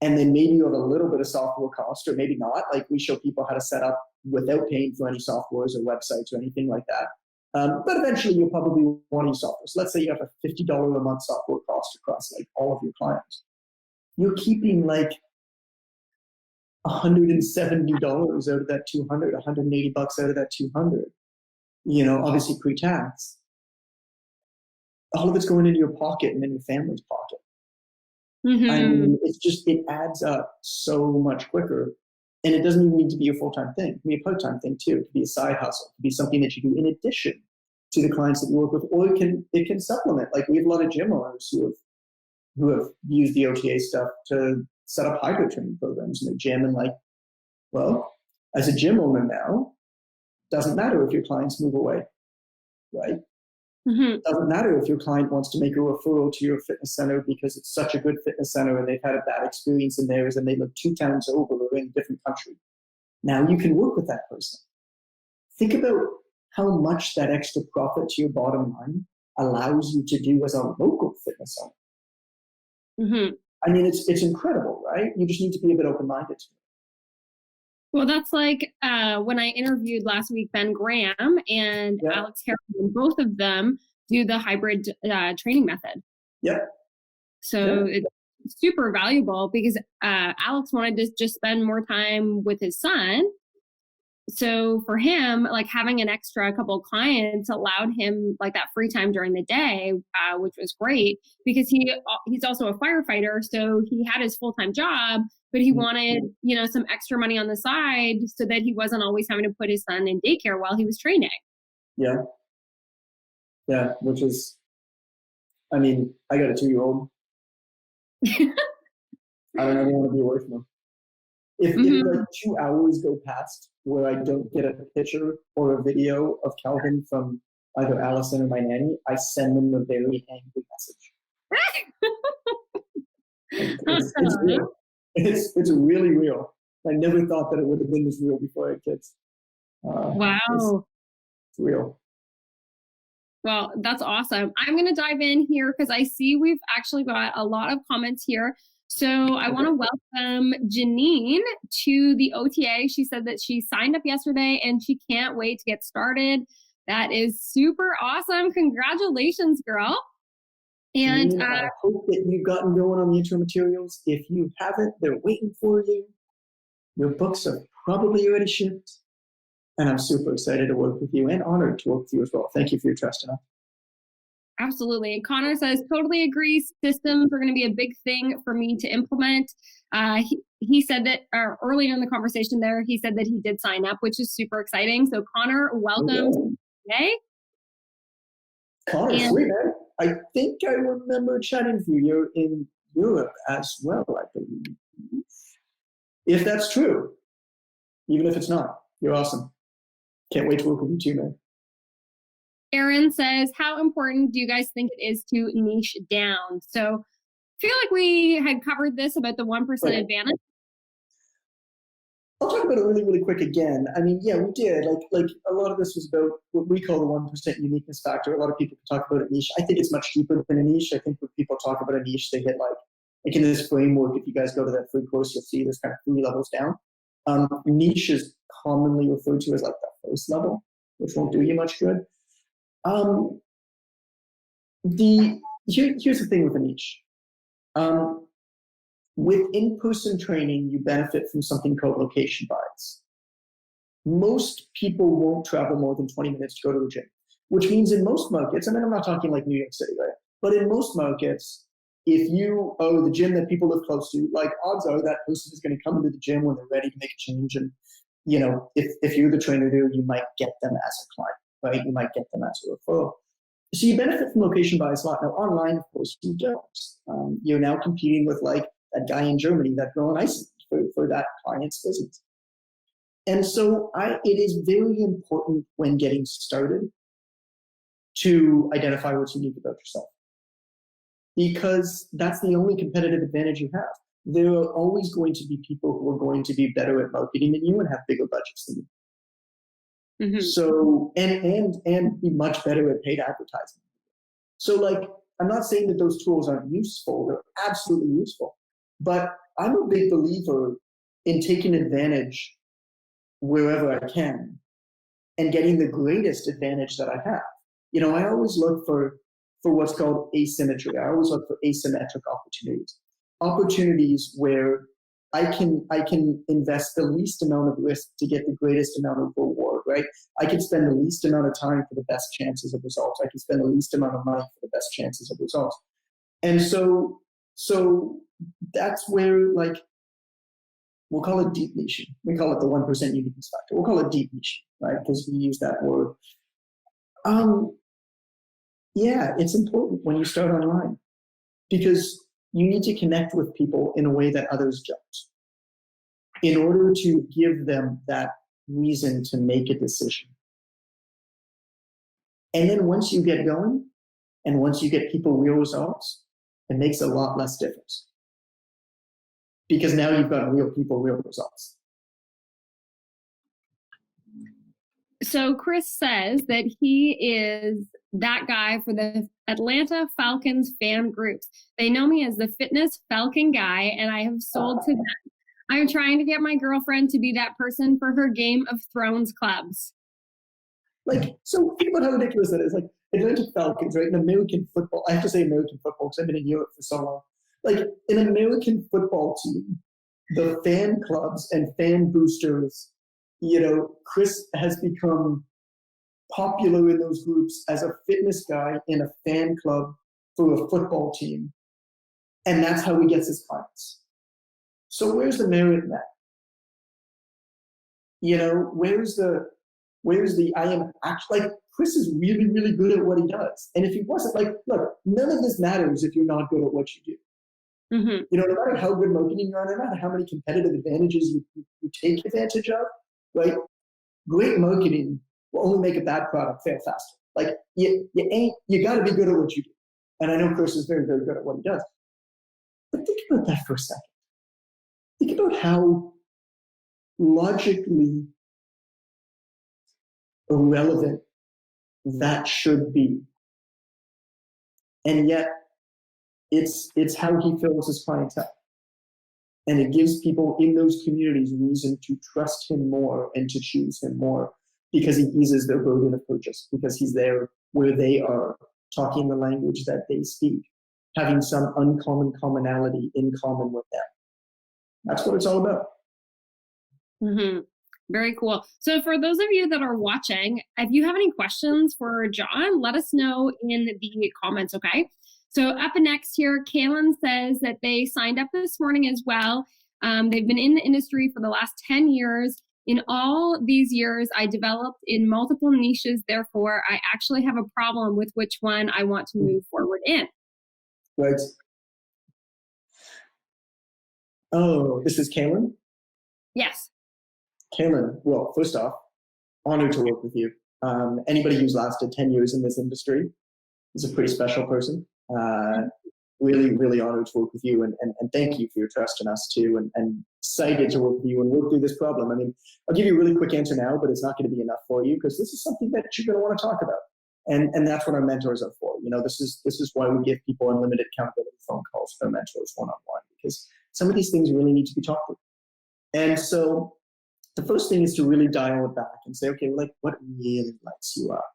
And then maybe you have a little bit of software cost, or maybe not. Like, we show people how to set up without paying for any softwares or websites or anything like that. But eventually you'll probably want to use software. So let's say you have a $50 a month software cost across like all of your clients. You're keeping like $170 out of that 200, $180 out of that 200, obviously pre-tax. All of it's going into your pocket and in your family's pocket. Mm-hmm. I mean, it adds up so much quicker. And it doesn't even need to be a full-time thing. It can be a part-time thing too. It can be a side hustle. It can be something that you do in addition to the clients that you work with, or it can supplement. Like we have a lot of gym owners who have used the OTA stuff to set up hybrid training programs in their gym, and as a gym owner now, doesn't matter if your clients move away, right? Mm-hmm. Doesn't matter if your client wants to make a referral to your fitness center because it's such a good fitness center and they've had a bad experience in theirs and they live 2 towns over or in a different country. Now you can work with that person. Think about how much that extra profit to your bottom line allows you to do as a local fitness owner. Mm-hmm. I mean, it's incredible, right? You just need to be a bit open-minded to it. Well, that's like when I interviewed last week Ben Graham and Alex Harrison. Both of them do the hybrid training method. Yep. So it's super valuable because Alex wanted to just spend more time with his son. So for him, like having an extra couple of clients allowed him like that free time during the day, which was great because he's also a firefighter. So he had his full-time job, but he wanted, some extra money on the side so that he wasn't always having to put his son in daycare while he was training. Yeah. Yeah. Which is, I mean, I got a 2-year-old. I don't ever want to be away from him. If like 2 hours go past where I don't get a picture or a video of Calvin from either Allison or my nanny, I send them a very angry message. It's real. It's really real. I never thought that it would have been this real before I had kids. Wow. It's real. Well, that's awesome. I'm going to dive in here because I see we've actually got a lot of comments here. So I want to welcome Janine to the OTA. She said that she signed up yesterday and she can't wait to get started. That is super awesome. Congratulations, girl. And Janine, I hope that you've gotten going on the intro materials. If you haven't, they're waiting for you. Your books are probably already shipped. And I'm super excited to work with you and honored to work with you as well. Thank you for your trust in us. Absolutely. Connor says, totally agree. Systems are going to be a big thing for me to implement. He said that earlier in the conversation there, he said that he did sign up, which is super exciting. So Connor, welcome today. Connor, sweet, man. I think I remember chatting with you. You're in Europe as well, I believe. If that's true, even if it's not, you're awesome. Can't wait to work with you too, man. Aaron says, how important do you guys think it is to niche down? So I feel like we had covered this about the 1% advantage. I'll talk about it really, really quick again. I mean, yeah, we did. Like a lot of this was about what we call the 1% uniqueness factor. A lot of people can talk about a niche. I think it's much deeper than a niche. I think when people talk about a niche, they get like in this framework, if you guys go to that free course, you'll see there's kind of 3 levels down. Niche is commonly referred to as like the first level, which won't do you much good. Here's the thing with a niche. With in-person training, you benefit from something called location bias. Most people won't travel more than 20 minutes to go to a gym, which means in most markets, and then I'm not talking like New York City, right? But in most markets, if you are the gym that people live close to, like odds are that person is going to come into the gym when they're ready to make a change. And, if you're the trainer there, you might get them as a client, right? You might get them as a referral. So you benefit from location bias a lot. Now, online, of course, you don't. You're now competing with like that guy in Germany, that girl in Iceland for that client's business. And so it is very important when getting started to identify what's unique about yourself, because that's the only competitive advantage you have. There are always going to be people who are going to be better at marketing than you and have bigger budgets than you. Mm-hmm. So, and be much better at paid advertising. So like, I'm not saying that those tools aren't useful. They're absolutely useful. But I'm a big believer in taking advantage wherever I can and getting the greatest advantage that I have. I always look for what's called asymmetry. I always look for asymmetric opportunities. Opportunities where I can invest the least amount of risk to get the greatest amount of reward, right? I can spend the least amount of time for the best chances of results. I can spend the least amount of money for the best chances of results. And so that's where, like, we'll call it deep niche. We call it the 1% uniqueness factor. We'll call it deep niche, right? Because we use that word. Yeah, it's important when you start online, because you need to connect with people in a way that others don't, in order to give them that reason to make a decision. And then once you get going, and once you get people real results, it makes a lot less difference. Because now you've got real people, real results. So Chris says that he is that guy for the Atlanta Falcons fan groups. They know me as the fitness Falcon guy, and I have sold to them. I'm trying to get my girlfriend to be that person for her Game of Thrones clubs. Like, so think about how ridiculous that is. Like, Atlanta Falcons, right? In American football, I have to say American football because I've been in Europe for so long. Like, an American football team, the fan clubs and fan boosters, you know, Chris has become popular in those groups as a fitness guy in a fan club for a football team. And that's how he gets his clients. So where's the merit in that? You know, where's the I am actually, like, Chris is really, really good at what he does. And if he wasn't, like, look, none of this matters if you're not good at what you do. Mm-hmm. You know, no matter how good marketing you are, no matter how many competitive advantages you take advantage of, right? Great marketing will only make a bad product fail faster. Like, you got to be good at what you do. And I know Chris is very, very good at what he does. But think about that for a second. Think about how logically irrelevant that should be. And yet, it's how he fills his clientele. And it gives people in those communities reason to trust him more and to choose him more, because he eases their burden of purchase, because he's there where they are, talking the language that they speak, having some uncommon commonality in common with them. That's what it's all about. Mm-hmm. Very cool. So for those of you that are watching, if you have any questions for John, let us know in the comments, okay? So up next here, Kaylin says that they signed up this morning as well. They've been in the industry for the last 10 years. In all these years, I developed in multiple niches. Therefore, I actually have a problem with which one I want to move forward in. Right. Oh, this is Kaylin? Yes. Kaylin, well, first off, honored to work with you. Anybody who's lasted 10 years in this industry is a pretty special person. Really, really honored to work with you, and thank you for your trust in us too, and excited to work with you and work through this problem. I mean, I'll give you a really quick answer now, but it's not going to be enough for you, because this is something that you're going to want to talk about. And that's what our mentors are for. You know, this is why we give people unlimited accountability phone calls for mentors one-on-one, because some of these things really need to be talked through. And so the first thing is to really dial it back and say, okay, like, what really lights you up?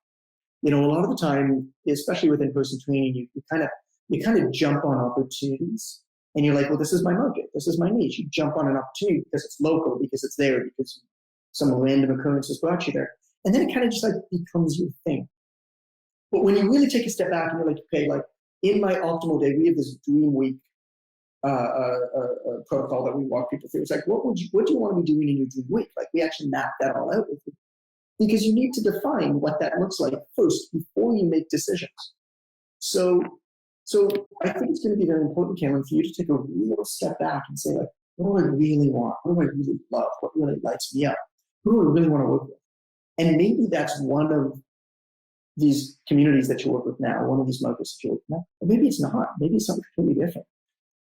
You know, a lot of the time, especially with in-person training, you kind of jump on opportunities, and you're like, well, this is my market, this is my niche. You jump on an opportunity because it's local, because it's there, because some random occurrence has brought you there. And then it kind of just like becomes your thing. But when you really take a step back and you're like, okay, like, in my optimal day, we have this dream week protocol that we walk people through. It's like, what do you want to be doing in your dream week? Like, we actually map that all out with you. Because you need to define what that looks like first before you make decisions. So I think it's going to be very important, Cameron, for you to take a real step back and say, like, what do I really want? What do I really love? What really lights me up? Who do I really want to work with? And maybe that's one of these communities that you work with now, one of these markets that you work with now. Or maybe it's not. Maybe it's something completely different.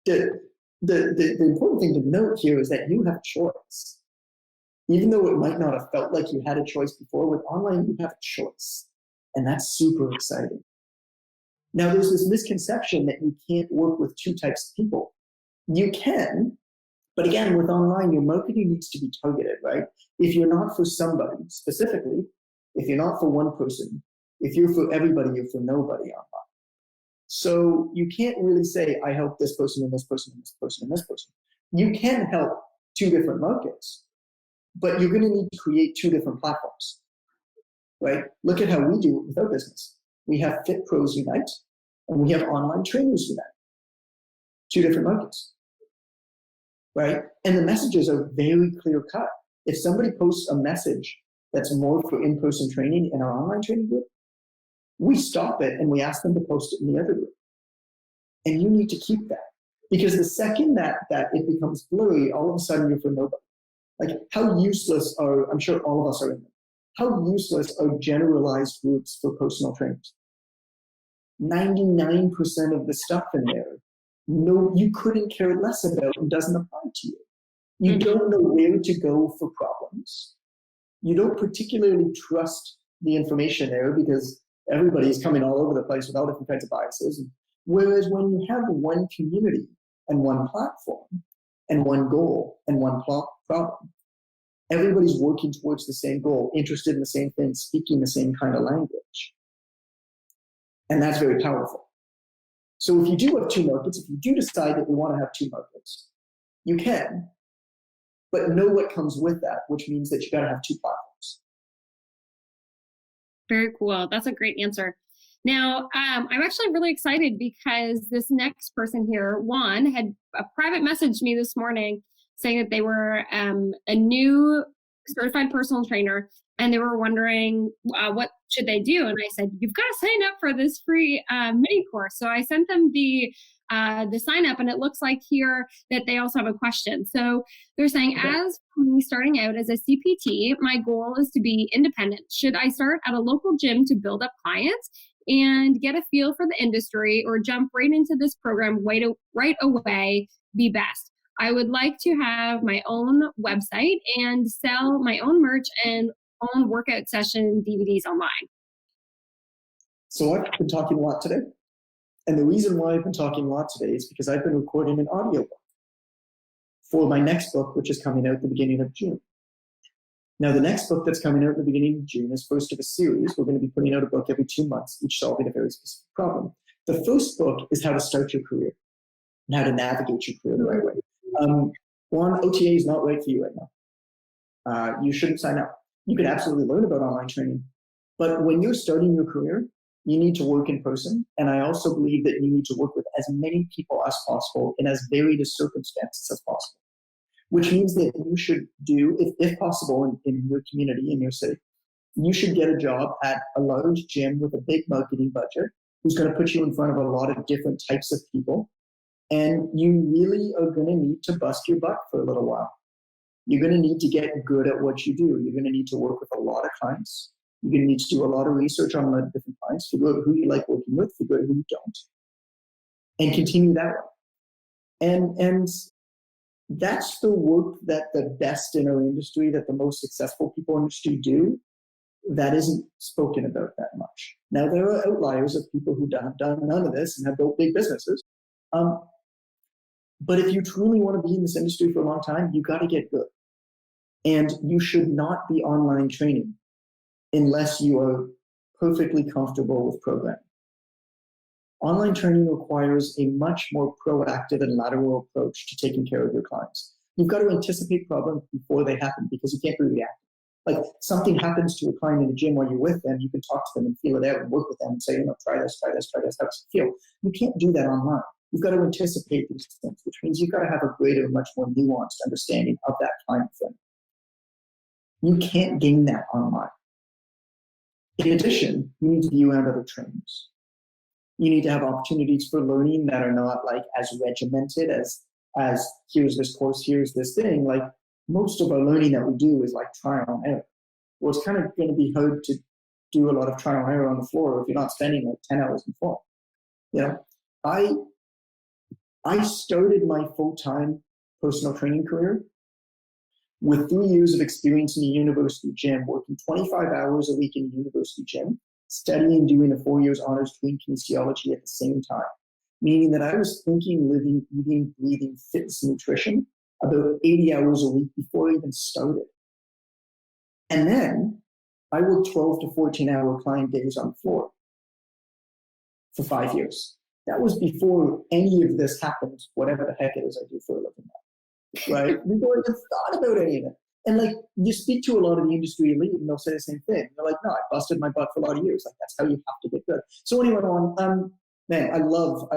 The important thing to note here is that you have a choice. Even though it might not have felt like you had a choice before, with online, you have a choice. And that's super exciting. Now, there's this misconception that you can't work with two types of people. You can, but again, with online, your marketing needs to be targeted, right? If you're not for somebody specifically, if you're not for one person, if you're for everybody, you're for nobody online. So you can't really say, I help this person and this person and this person and this person. You can help two different markets, but you're going to need to create two different platforms, right? Look at how we do it with our business. We have Fit Pros Unite and we have Online Trainers Unite. Two different markets, right? And the messages are very clear cut. If somebody posts a message that's more for in-person training in our online training group, we stop it and we ask them to post it in the other group. And you need to keep that, because the second that it becomes blurry, all of a sudden you're for nobody. Like, how useless are, I'm sure all of us are in them, how useless are generalized groups for personal trainers? 99% of the stuff in there, no, you couldn't care less about and doesn't apply to you. You don't know where to go for problems. You don't particularly trust the information there because everybody is coming all over the place with all different kinds of biases. Whereas when you have one community and one platform and one goal and one problem, everybody's working towards the same goal, interested in the same thing, speaking the same kind of language. And that's very powerful. So if you do have two markets, if you do decide that you want to have two markets, you can, but know what comes with that, which means that you got to have two platforms. Very cool. That's a great answer. Now, I'm actually really excited because this next person here, Juan, had a private message me this morning saying that they were a new certified personal trainer and they were wondering what should they do. And I said, you've got to sign up for this free mini course. So I sent them the sign up, and it looks like here that they also have a question. So they're saying, as for me starting out as a CPT, my goal is to be independent. Should I start at a local gym to build up clients and get a feel for the industry, or jump right into this program right away, be best? I would like to have my own website and sell my own merch and own workout session DVDs online. So I've been talking a lot today. And the reason why I've been talking a lot today is because I've been recording an audiobook for my next book, which is coming out at the beginning of June. Now, the next book that's coming out at the beginning of June is first of a series. We're going to be putting out a book every 2 months, each solving a very specific problem. The first book is how to start your career and how to navigate your career the right way. One, OTA is not right for you right now. You shouldn't sign up. You can absolutely learn about online training, but when you're starting your career, you need to work in person. And I also believe that you need to work with as many people as possible in as varied a circumstances as possible, which means that you should do, if possible, in your community, in your city, you should get a job at a large gym with a big marketing budget who's going to put you in front of a lot of different types of people. And you really are going to need to bust your butt for a little while. You're going to need to get good at what you do. You're going to need to work with a lot of clients. You're going to need to do a lot of research on the different clients, figure out who you like working with, figure out who you don't, and continue that way. And that's the work that the best in our industry, that the most successful people in the industry do, that isn't spoken about that much. Now, there are outliers of people who have done none of this and have built big businesses. But if you truly want to be in this industry for a long time, you got to get good. And you should not be online training unless you are perfectly comfortable with programming. Online training requires a much more proactive and lateral approach to taking care of your clients. You've got to anticipate problems before they happen because you can't be reactive. Like, something happens to a client in the gym while you're with them, you can talk to them and feel it out and work with them and say, try this, how does it feel? You can't do that online. You've got to anticipate these things, which means you've got to have a greater, much more nuanced understanding of that client frame. You can't gain that online. In addition, you need to be around other trainers. You need to have opportunities for learning that are not like as regimented as here's this course, here's this thing. Like, most of our learning that we do is like trial and error. Well, it's kind of going to be hard to do a lot of trial and error on the floor if you're not spending like 10 hours in floor. I started my full-time personal training career with 3 years of experience in a university gym, working 25 hours a week in a university gym, studying, doing a 4 years honors degree in kinesiology at the same time, meaning that I was thinking, living, eating, breathing, fitness, and nutrition about 80 hours a week before I even started. And then I worked 12 to 14-hour client days on the floor for 5 years. That was before any of this happened, whatever the heck it is I do for a living now. right? We've already thought about any of it. And like you speak to a lot of the industry elite and they'll say the same thing. They're like, no, I busted my butt for a lot of years. Like that's how you have to get good. So anyway, man, I love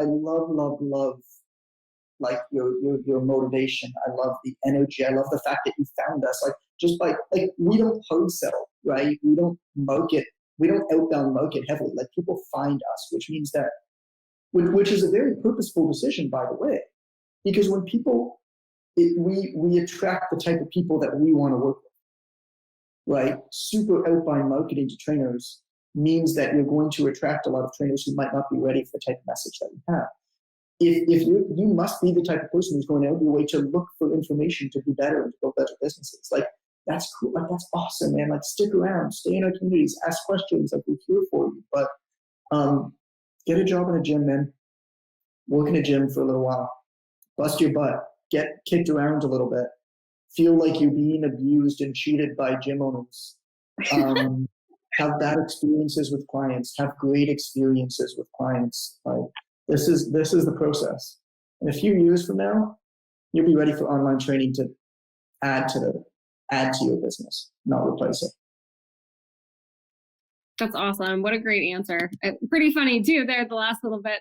like your motivation. I love the energy. I love the fact that you found us. Like just by like we don't hard sell, right? We don't market. We don't outbound market heavily. Like people find us, which means that, which is a very purposeful decision, by the way, because when people, we attract the type of people that we want to work with, right? Super outbound marketing to trainers means that you're going to attract a lot of trainers who might not be ready for the type of message that we have. If you must be the type of person who's going out of your way to look for information to be better and to build better businesses. Like that's cool. Like that's awesome, man. Like stick around, stay in our communities, ask questions. Like we're here for you. But get a job in a gym, man. Work in a gym for a little while. Bust your butt. Get kicked around a little bit. Feel like you're being abused and cheated by gym owners. Have bad experiences with clients. Have great experiences with clients. Like this is the process. In a few years from now, you'll be ready for online training to add to your business, not replace it. That's awesome. What a great answer. Pretty funny too there, the last little bit.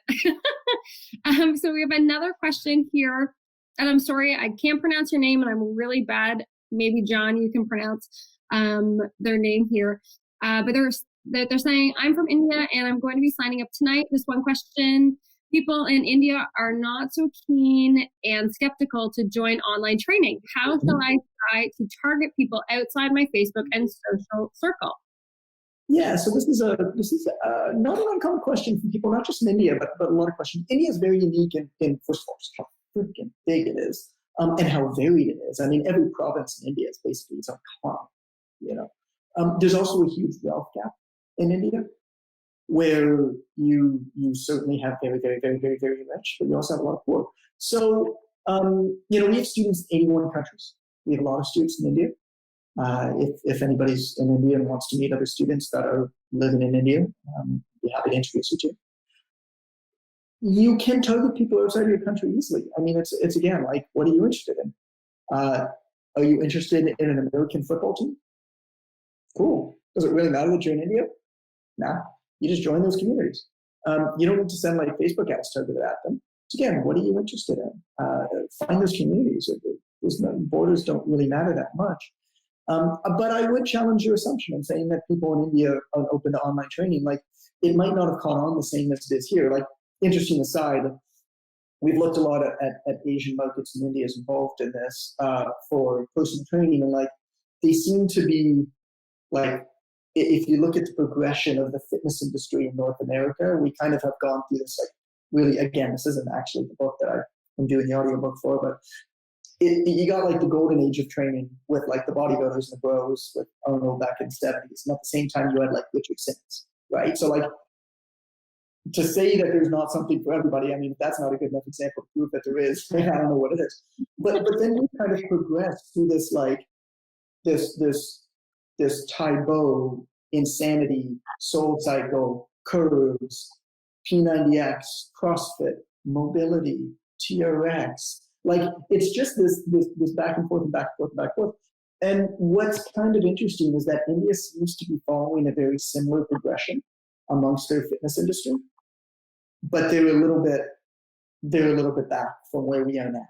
So we have another question here, and I'm sorry, I can't pronounce your name and I'm really bad. Maybe John, you can pronounce their name here. But they're saying, I'm from India and I'm going to be signing up tonight. Just one question. People in India are not so keen and skeptical to join online training. How shall I try to target people outside my Facebook and social circle? Yeah, so this is not an uncommon question from people, not just in India, but a lot of questions. India is very unique in first of all, just how freaking big it is, and how varied it is. I mean, every province in India is basically its own colony, you know. There's also a huge wealth gap in India, where you certainly have very, very, very, very, very rich, but you also have a lot of poor. So, you know, we have students in 81 countries. We have a lot of students in India. If anybody's in India and wants to meet other students that are living in India, I'd be happy to introduce you to. You can target people outside of your country easily. I mean, it's again, like, what are you interested in? Are you interested in an American football team? Cool. Does it really matter that you're in India? Nah. You just join those communities. You don't need to send like Facebook ads targeted at them. So again, what are you interested in? Find those communities. Borders don't really matter that much. But I would challenge your assumption in saying that people in India are open to online training. Like it might not have caught on the same as it is here. Like interesting aside, we've looked a lot at Asian markets, and India is involved in this for personal training, and like they seem to be like, if you look at the progression of the fitness industry in North America, we kind of have gone through this, like really, again, this isn't actually the book that I'm doing the audiobook for, but you got like the golden age of training with like the bodybuilders and the bros with Arnold back in the 70s. And at the same time, you had like Richard Simmons, right? So like to say that there's not something for everybody, I mean, if that's not a good enough example to prove that there is, I don't know what it is. But then we kind of progressed through this like this Taibo, insanity, Soul Cycle, curves, P90X, CrossFit, mobility, TRX. Like it's just this back and forth and back and forth and back and forth. And what's kind of interesting is that India seems to be following a very similar progression amongst their fitness industry, but they're a little bit back from where we are now.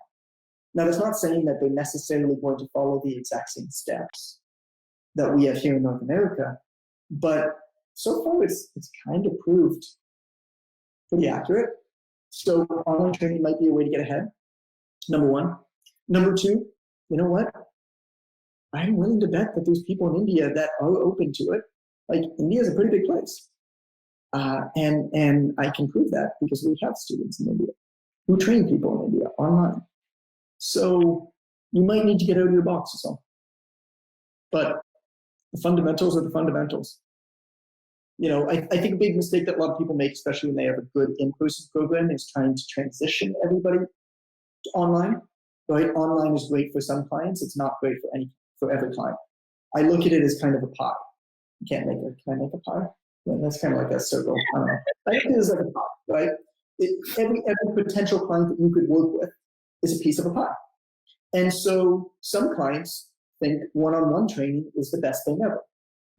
Now, that's not saying that they're necessarily going to follow the exact same steps that we have here in North America, but so far it's kind of proved pretty accurate. So online training might be a way to get ahead, number one. Number two, you know what? I'm willing to bet that there's people in India that are open to it. Like India is a pretty big place. And I can prove that because we have students in India who train people in India online. So you might need to get out of your box or something. But the fundamentals are the fundamentals. You know, I think a big mistake that a lot of people make, especially when they have a good in-person program, is trying to transition everybody to online. Right? Online is great for some clients. It's not great for every client. I look at it as kind of a pie. Can I make a pie? Well, that's kind of like a circle. I don't know. I think it is like a pie, right? Every potential client that you could work with is a piece of a pie. And so some clients think one-on-one training is the best thing ever.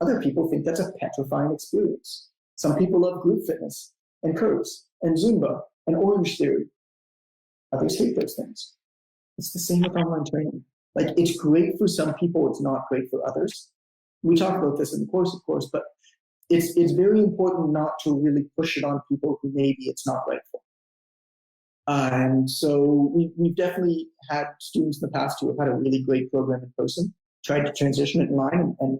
Other people think that's a petrifying experience. Some people love group fitness and curves and Zumba and Orange Theory. Others hate those things. It's the same with online training. Like, it's great for some people, it's not great for others. We talk about this in the course, of course, but it's very important not to really push it on people who maybe it's not right for. And so we've definitely had students in the past who have had a really great program in person, tried to transition it online and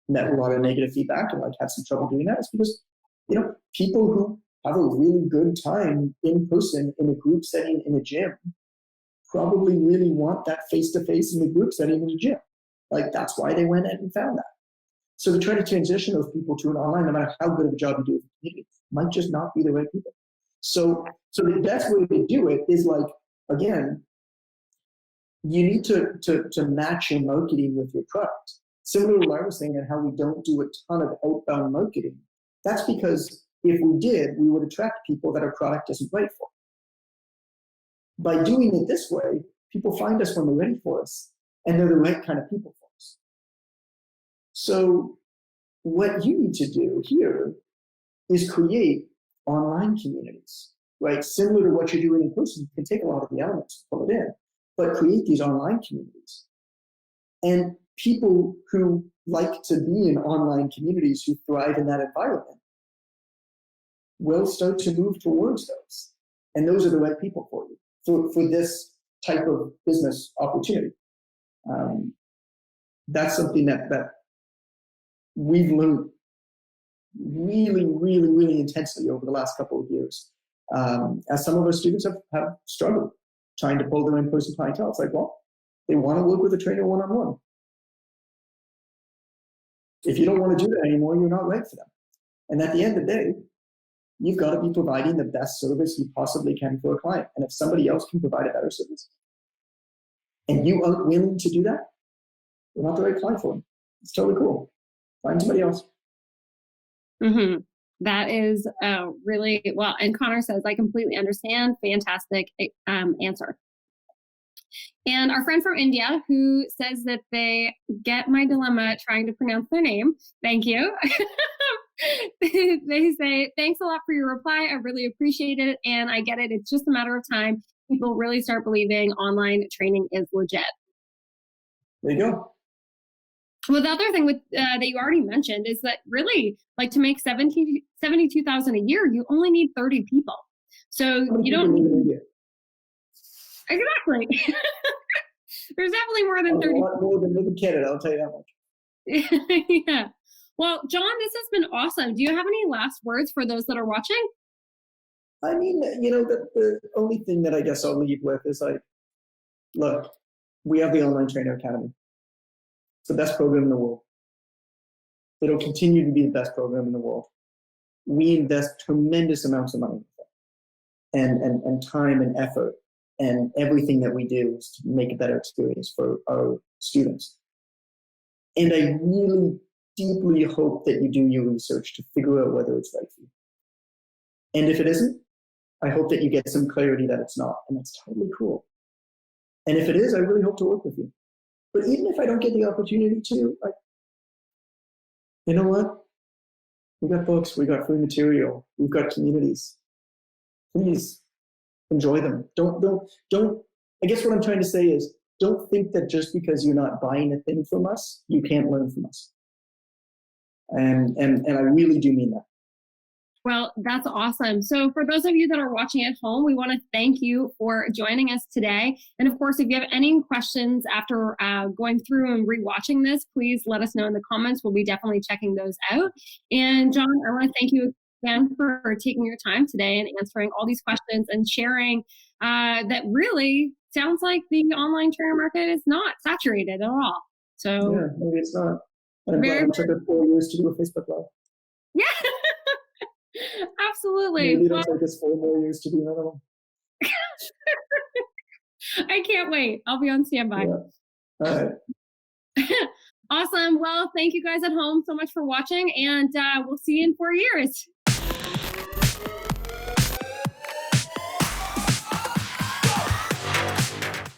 met a lot of negative feedback and like had some trouble doing that. It's because, people who have a really good time in person in a group setting in a gym probably really want that face-to-face in the group setting in a gym. Like, that's why they went in and found that. So to try to transition those people to an online, no matter how good of a job you do with the community, might just not be the right people. So the best way to do it is, like, again, you need to match your marketing with your product. Similar to what I was saying and how we don't do a ton of outbound marketing. That's because if we did, we would attract people that our product isn't right for. By doing it this way, people find us when they're ready for us, and they're the right kind of people for us. So what you need to do here is create online communities, right? Similar to what you're doing in person. You can take a lot of the elements and pull it in, but create these online communities. And people who like to be in online communities, who thrive in that environment, will start to move towards those. And those are the right people for you, for this type of business opportunity. That's something that we've learned really, really, really intensely over the last couple of years. As some of our students have struggled trying to pull their in-person clientele. It's like, well, they want to work with a trainer one-on-one. If you don't want to do that anymore, you're not right for them. And at the end of the day, you've got to be providing the best service you possibly can for a client. And if somebody else can provide a better service, and you aren't willing to do that, you're not the right client for them. It's totally cool. Find somebody else. Mm-hmm. That is really well. And Connor says, I completely understand. Fantastic answer. And our friend from India who says that they get my dilemma trying to pronounce their name. Thank you. They say, thanks a lot for your reply. I really appreciate it. And I get it. It's just a matter of time. People really start believing online training is legit. There you go. Well, the other thing with that you already mentioned is that really, like, to make $72,000 a year, you only need 30 people. So you don't need exactly. There's definitely more than 30. A lot more than live in Canada, I'll tell you that much. Yeah. Well, John, this has been awesome. Do you have any last words for those that are watching? I mean, the only thing that I guess I'll leave with is, like, look, we have the Online Trainer Academy. It's the best program in the world. It'll continue to be the best program in the world. We invest tremendous amounts of money and time and effort, and everything that we do is to make a better experience for our students. And I really deeply hope that you do your research to figure out whether it's right for you. And if it isn't, I hope that you get some clarity that it's not, and that's totally cool. And if it is, I really hope to work with you. But even if I don't get the opportunity to, you know what? We got books, we got free material, we've got communities. Please enjoy them. Don't. I guess what I'm trying to say is, don't think that just because you're not buying a thing from us, you can't learn from us. And I really do mean that. Well, that's awesome. So for those of you that are watching at home, we want to thank you for joining us today. And of course, if you have any questions after going through and rewatching this, please let us know in the comments. We'll be definitely checking those out. And John, I want to thank you again for taking your time today and answering all these questions and sharing that really sounds like the online trainer market is not saturated at all. So yeah, maybe it's not. And I'm glad it took us 4 years to do a Facebook Live. Yeah. Absolutely. Maybe it'll take us 4 more years to do another one. I can't wait. I'll be on standby. Yeah. All right. Awesome. Well, thank you guys at home so much for watching, and we'll see you in 4 years.